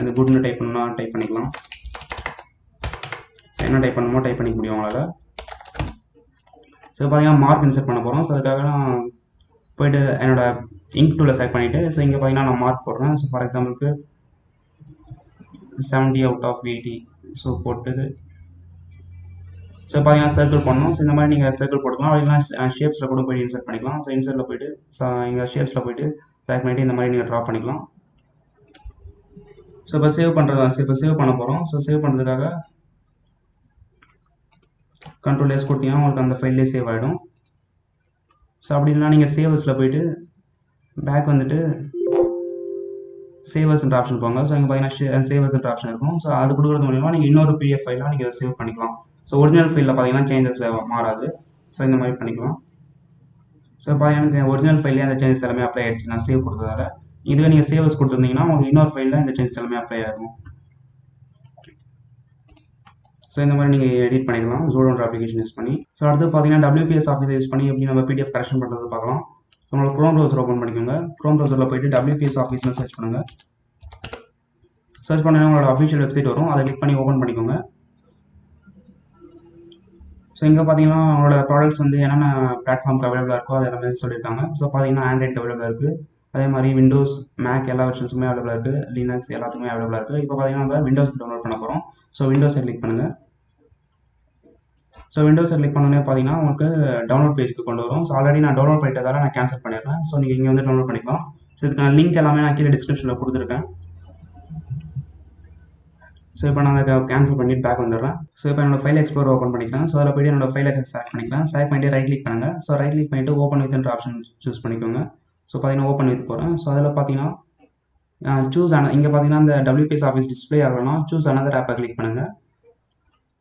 இந்த குட்னு டைப் பண்ணணும்னா டைப் பண்ணிக்கலாம். ஸோ என்ன டைப் பண்ணணுமோ டைப் பண்ணிக்க முடியும் உங்களால். ஸோ பார்த்தீங்கன்னா மார்க் இன்செர்ட் பண்ண போகிறோம். ஸோ அதுக்காக நான் போய்ட்டு என்னோட இங்க் டூலை செலக்ட் பண்ணிவிட்டு ஸோ இங்கே பார்த்தீங்கன்னா நான் மார்க் போடுறேன். ஸோ ஃபார் எக்ஸாம்பிளுக்கு 70/80. ஸோ போட்டு ஸோ பார்த்தீங்கன்னா சர்க்கிள் பண்ணணும். ஸோ இந்த மாதிரி நீங்கள் சர்க்கிள் போட்டுக்கலாம். அப்படின்னா ஷேப்ஸில் கூட போய்ட்டு இன்சர்ட் பண்ணிக்கலாம். ஸோ இன்சர்ட்டில் போய்ட்டு இங்கே ஷேப்ஸில் போய்ட்டு செலக்ட் பண்ணிவிட்டு இந்த மாதிரி நீங்கள் ட்ரா பண்ணிக்கலாம். ஸோ இப்போ சேவ் பண்ண போகிறோம். ஸோ சேவ் பண்ணுறதுக்காக கண்ட்ரோல் எஸ் கொடுத்தீங்கன்னா உங்களுக்கு அந்த ஃபைல்லே சேவ் ஆகிடும். ஸோ அப்படி இல்லைனா நீங்கள் சேவர்ஸில் போய்ட்டு பேக் வந்துட்டு சேவர்ஸ்ன்ற ஆப்ஷன் போங்க. ஸோ இங்கே பார்த்தீங்கன்னா சேவர்ஸ்ன்ற ஆப்ஷன் இருக்கும். ஸோ அது கொடுக்குறது மூலிமா நீங்கள் இன்னொரு பிடிஎஃப் ஃபைலாக நீங்கள் அதை சேவ் பண்ணிக்கலாம். ஸோ ஒரிஜினல் ஃபைலில் பார்த்தீங்கன்னா சேஞ்சஸ் மாறாது. ஸோ இந்த மாதிரி பண்ணிக்கலாம். ஸோ பார்த்தீங்கன்னா எனக்கு ஒரிஜினல் ஃபைல்லே அந்த சேஞ்சஸ் எல்லாமே அப்ளை ஆகிடுச்சு நான் சேவ் கொடுத்ததால. இதுவே நீங்கள் சேவர்ஸ் கொடுத்துருந்தீங்கன்னா உங்களுக்கு இன்னொரு ஃபைலில் இந்த சேஞ்சஸ் எல்லாமே அப்ளை ஆகும். ஸோ இந்த மாதிரி நீங்கள் எடிட் பண்ணிக்கலாம் ஜோடோன்ற அப்ளிகேஷன் யூஸ் பண்ணி. ஸோ அடுத்து பார்த்தீங்கன்னா WPS ஆஃபீஸை யூஸ் பண்ணி எப்படி நம்ம பிடிஎஃப் கரெக்ஷன் பண்ணுறது பார்க்கலாம். உங்களோட க்ரோம் ப்ரௌசர் ஓப்பன் பண்ணிக்கோங்க. க்ரோம் ப்ரௌசரில் போய்ட்டு WPS ஆஃபீஸ்னு சர்ச் பண்ணுங்கள். சர்ச் பண்ணி உங்களோட அஃபிஷியல் வெப்சைட் வரும். அதை கிளிக் பண்ணி ஓப்பன் பண்ணிக்கோங்க. ஸோ இங்கே பார்த்தீங்கன்னா உங்களோட ப்ராடக்ட்ஸ் வந்து என்னென்ன பிளாட்ஃபார்முக்கு அவைலபிளாக இருக்கோ அது எல்லாமே சொல்லியிருக்காங்க. ஸோ பார்த்தீங்கன்னா ஆண்ட்ராய்டு அவைலபிளாக இருக்குது. அதே மாதிரி விண்டோஸ், மேக் எல்லா வெர்ஷன்ஸுமே அவைலபிளாக இருக்குது. லினக்ஸ் எல்லாத்துக்குமே அவைலபிளாக இருக்குது. இப்போ பார்த்தீங்கன்னா நம்ம விண்டோஸ் டவுன்லோட் பண்ண போகிறோம். ஸோ விண்டோஸை கிளிக் பண்ணுங்கள். ஸோ விண்டோஸை கிளிக் பண்ணோன்னே பார்த்தீங்கன்னா உங்களுக்கு டவுன்லோட் பேஜுக்கு கொண்டு வரும். ஸோ ஆல்ரெடி நான் டவுன்லோட் பண்ணிட்டதால நான் கேன்சல் பண்ணிடுறேன். ஸோ நீங்கள் இங்கே வந்து டவுன்லோட் பண்ணிக்கலாம். ஸோ இதுக்கான லிங்க் எல்லாமே நான் கீழே டிஸ்கிரிப்ஷனில் கொடுத்துருக்கேன். ஸோ இப்போ நான் அதை கேன்சல் பண்ணிட்டு பேக் வந்துடுறேன். ஸோ இப்போ என்னோட ஃபைல் எக்ஸ்ப்ளோர் ஓப்பன் பண்ணிக்கலாம். ஸோ அதில் போய்ட்டு என்னோட ஃபைலை செலக்ட் பண்ணிக்கலாம். செலக்ட் பண்ணிட்டு ரைட் கிளிக் பண்ணுங்கள். ஸோ ரைட் கிளிக் பண்ணிட்டு ஓப்பன் வித்ன்ற ஆப்ஷன் சூஸ் பண்ணிக்கோங்க. ஸோ பார்த்தீங்கன்னா ஓப்பன் வித் போகிறேன். ஸோ அதில் பார்த்தீங்கன்னா சூஸ் இங்கே பார்த்தீங்கன்னா இந்த WPS ஆஃபீஸ் டிஸ்பிளே ஆகலாம். சூஸ் அனதர் ஆப்பை கிளிக் பண்ணுங்கள்.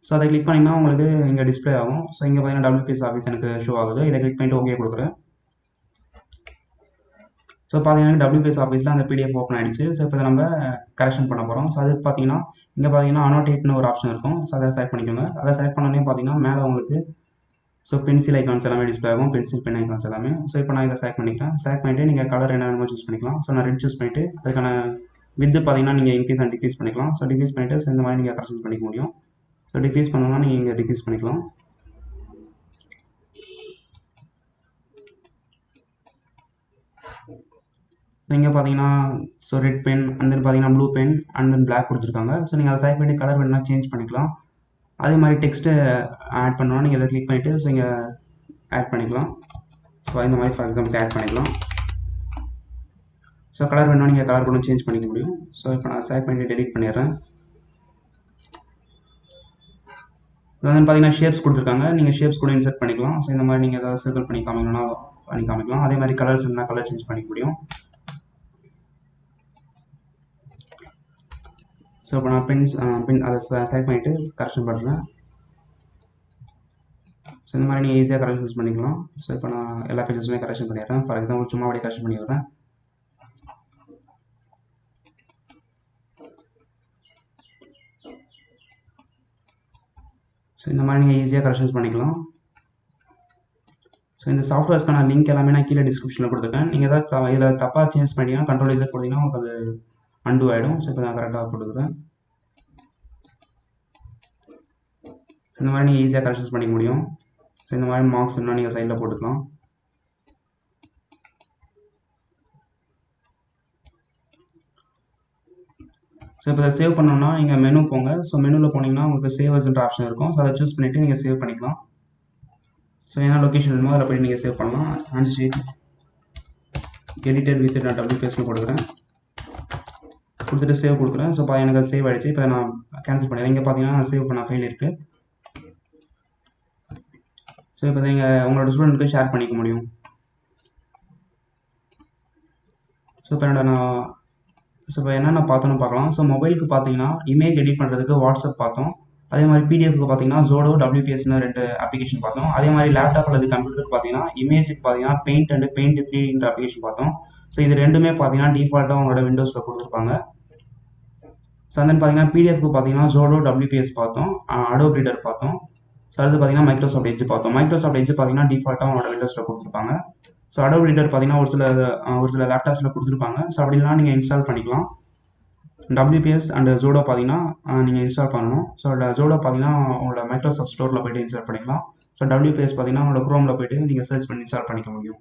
ஸோ அதை கிளிக் பண்ணிங்கன்னா உங்களுக்கு இங்கே டிஸ்பிளே ஆகும். ஸோ இங்கே பார்த்தீங்கன்னா WPS ஆஃபீஸ் எனக்கு ஷோ ஆகுது. இதை கிளிக் பண்ணிட்டு ஓகே கொடுக்குறேன். ஸோ பார்த்தீங்கன்னா WPS ஆஃபீஸில் அந்த PDF ஓப்பன் ஆகிடுச்சு. ஸோ இப்போ நம்ம கரெக்ஷன் பண்ண போகிறோம். ஸோ அதுக்கு பார்த்தீங்கன்னா இங்கே பார்த்தீங்கன்னா அனோட்டேட்னு ஒரு ஆப்ஷன் இருக்கும். ஸோ அதை செலக்ட் பண்ணிக்கோங்க. அதை செலக்ட் பண்ணோடனே பார்த்தீங்கன்னா மேலே உங்களுக்கு ஸோ பென்சில் ஐக்கான்ஸ் எல்லாமே டிஸ்பிளே ஆகும். பென்சில் பென் ஐக்கான்ஸ் எல்லாமே. ஸோ இப்போ நான் இதை செலக்ட் பண்ணிக்கிறேன். செலக்ட் பண்ணிவிட்டு நீங்கள் கலர் என்ன வேணுமோ சூஸ் பண்ணிக்கலாம். ஸோ நான் ரெட் சூஸ் பண்ணிவிட்டு அதுக்கான வித்து பார்த்தீங்கன்னா நீங்கள் இன்க்ரீஸ் அண்ட் டிக்ரீஸ் பண்ணிக்கலாம். ஸோ டிக்ரீஸ் பண்ணிவிட்டு ஸோ இந்த மாதிரி நீங்கள் கரெக்ஷன் பண்ணிக்க முடியும். ஸோ டிக்ரீஸ் பண்ணணும்னா நீங்கள் இங்கே டிக்ரீஸ் பண்ணிக்கலாம். ஸோ இங்கே பார்த்தீங்கன்னா so red pen and then பார்த்தீங்கன்னா blue pen and then black கொடுத்துருக்காங்க. ஸோ நீங்கள் அதை செலக்ட் பண்ணி கலர் வேணும்னா சேஞ்ச் பண்ணிக்கலாம். அதே மாதிரி டெக்ஸ்ட்டு ஆட் பண்ணணும்னா நீங்கள் இதை கிளிக் பண்ணிவிட்டு ஸோ இங்கே ஆட் பண்ணிக்கலாம். ஸோ இந்த மாதிரி ஃபார் எக்ஸாம்பிள் ஆட் பண்ணிக்கலாம். ஸோ கலர் வேணும்னா நீங்கள் கலர் கூட சேஞ்ச் பண்ணிக்க முடியும். ஸோ இப்போ நான் செலக்ட் பண்ணி டெலிட் பண்ணிடுறேன். வந்து பார்த்தீங்கன்னா ஷேப்ஸ் கொடுத்துருக்காங்க. நீங்கள் ஷேப்ஸ் கூட இன்சர்ட் பண்ணிக்கலாம். ஸோ இந்த மாதிரி நீங்கள் ஏதாவது சர்க்கிள் பண்ணி காமிக்கணும்னா பண்ணி காமிக்கலாம். அதே மாதிரி கலர்ஸ் வேணும்னா கலர் சேஞ்ச் பண்ணிக்க முடியும். ஸோ இப்போ நான் பின் அதை செலக்ட் பண்ணிவிட்டு கரெக்ஷன் பண்ணுறேன். ஸோ இந்த மாதிரி நீங்கள் ஈஸியாக கரெக்ஷன்ஸ் பண்ணிக்கலாம். ஸோ இப்போ நான் எல்லா பேஜஸுமே கரெக்ஷன் பண்ணிடுறேன். ஃபார் எக்ஸாம்பிள் சும்மா அப்படியே கரெக்ஷன் பண்ணி விடுறேன். ஸோ இந்த மாதிரி நீங்கள் ஈஸியாக கரெக்ஷன்ஸ் பண்ணிக்கலாம். ஸோ இந்த சாஃப்ட்வேர்ஸ்க்கான லிங்க் எல்லாமே நான் கீழே டிஸ்கிரிப்ஷனில் கொடுத்துருக்கேன். நீங்கள் ஏதாவது இதில் தப்பாக சேஞ்ச் பண்ணிங்கன்னா கண்ட்ரோல் இசட் கொடுத்தீங்கன்னா உங்களுக்கு அது அன்டூ ஆகிடும். ஸோ இப்போ நான் கரெக்டாக போட்டுக்கிறேன். ஸோ இந்த மாதிரி நீங்கள் ஈஸியாக கரெக்ஷன்ஸ் பண்ணிக்க முடியும். ஸோ இந்த மாதிரி மார்க்ஸ் வேணும்னா நீங்கள் சைடில் போட்டுக்கலாம். ஸோ இப்போ இதை சேவ் பண்ணோம்னா நீங்கள் மெனு போங்க. ஸோ மெனுவில் போனீங்கன்னா உங்களுக்கு சேவர்ஸ்ன்ற ஆப்ஷன் இருக்கும். ஸோ அதை சூஸ் பண்ணிவிட்டு நீங்கள் சேவ் பண்ணிக்கலாம். ஸோ என்ன லொக்கேஷன் வேணுமோ அதில் போய் நீங்கள் சேவ் பண்ணலாம். ஆன்சர் ஷீட் எடிட்டட் வித் நான் WPSனு கொடுக்குறேன். கொடுத்துட்டு சேவ் கொடுக்குறேன். ஸோ எனக்கு அது சேவ் ஆகிடுச்சு. இப்போ நான் கேன்சல் பண்ணிடுறேன். இங்கே பார்த்தீங்கன்னா சேவ் பண்ண ஃபைல் இருக்குது. ஸோ இப்போ நீங்கள் உங்களோட ஸ்டூடெண்ட்டுக்கு ஷேர் பண்ணிக்க முடியும். ஸோ இப்போ என்னென்ன பார்த்தோன்னு பார்க்கலாம். ஸோ மொபைலுக்கு பார்த்தீங்கன்னா இமேஜ் எடிட் பண்ணுறதுக்கு வாட்ஸ்அப் பார்த்தோம். அதே மாதிரி பிடிஎஃப்க்கு பார்த்தீங்கன்னா ஜோடோ WPSனு 2 அப்ளிகேஷன் பார்த்தோம். அதே மாதிரி லேப்டாப் அல்லது கம்ப்யூட்டருக்கு பார்த்தீங்கன்னா இமேஜுக்கு பார்த்தீங்கன்னா பெயிண்ட் அண்ட் பெயிண்ட் 3 அப்ளிகேஷன் பார்த்தோம். ஸோ இது ரெண்டுமே பார்த்தீங்கன்னா டிஃபால்ட்டாக உங்களோட விண்டோஸில் கொடுத்துருப்பாங்க. ஸோ அந்த பார்த்தீங்கன்னா பிடிஎஃப்க்கு பார்த்தீங்கன்னா ஜோடோ WPS பார்த்தோம். அடோப் ரீடர் பார்த்தோம். ஸோ அடுத்து பார்த்தீங்கன்னா மைக்ரோசாஃப்ட் எட்ஜ் பார்த்தோம். மைக்ரோசாஃப்ட் எட்ஜ் பார்த்தீங்கன்னா டிஃபால்ட்டாக உங்களோட விண்டோஸில் கொடுத்துருப்பாங்க. ஸோ அடோப் ரீடர் பார்த்தீங்கன்னா ஒரு சில லேப்டாப்ஸில் கொடுத்துருப்பாங்க. ஸோ அப்படிலாம் நீங்கள் இன்ஸ்டால் பண்ணிக்கலாம். WPS அண்ட் ஜோடோ பார்த்தீங்கன்னா நீங்கள் இன்ஸ்டால் பண்ணணும். ஸோ ஜோடோ பார்த்தீங்கன்னா உங்களோட மைக்ரோசாஃப்ட் ஸ்டோரில் போய்ட்டு இன்ஸ்டால் பண்ணிக்கலாம். ஸோ WPS பார்த்தீங்கன்னா உங்களோட குரோமில் போய்ட்டு நீங்கள் சர்ச் பண்ணி இன்ஸ்டால் பண்ணிக்க முடியும்.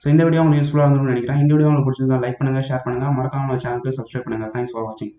ஸோ இந்த வீடியோ உங்களுக்கு யூஸ்ஃபுல்லாக இருந்ததுன்னு நினைக்கிறேன். இந்த வீடியோ உங்களுக்கு பிடிச்சிருந்தா லைக் பண்ணுங்கள், ஷேர் பண்ணுங்கள், மறக்காம நம்ம சேனலுக்கு சப்ஸ்கிரைப் பண்ணுங்கள். தேங்க்ஸ் ஃபார் வாட்சிங்.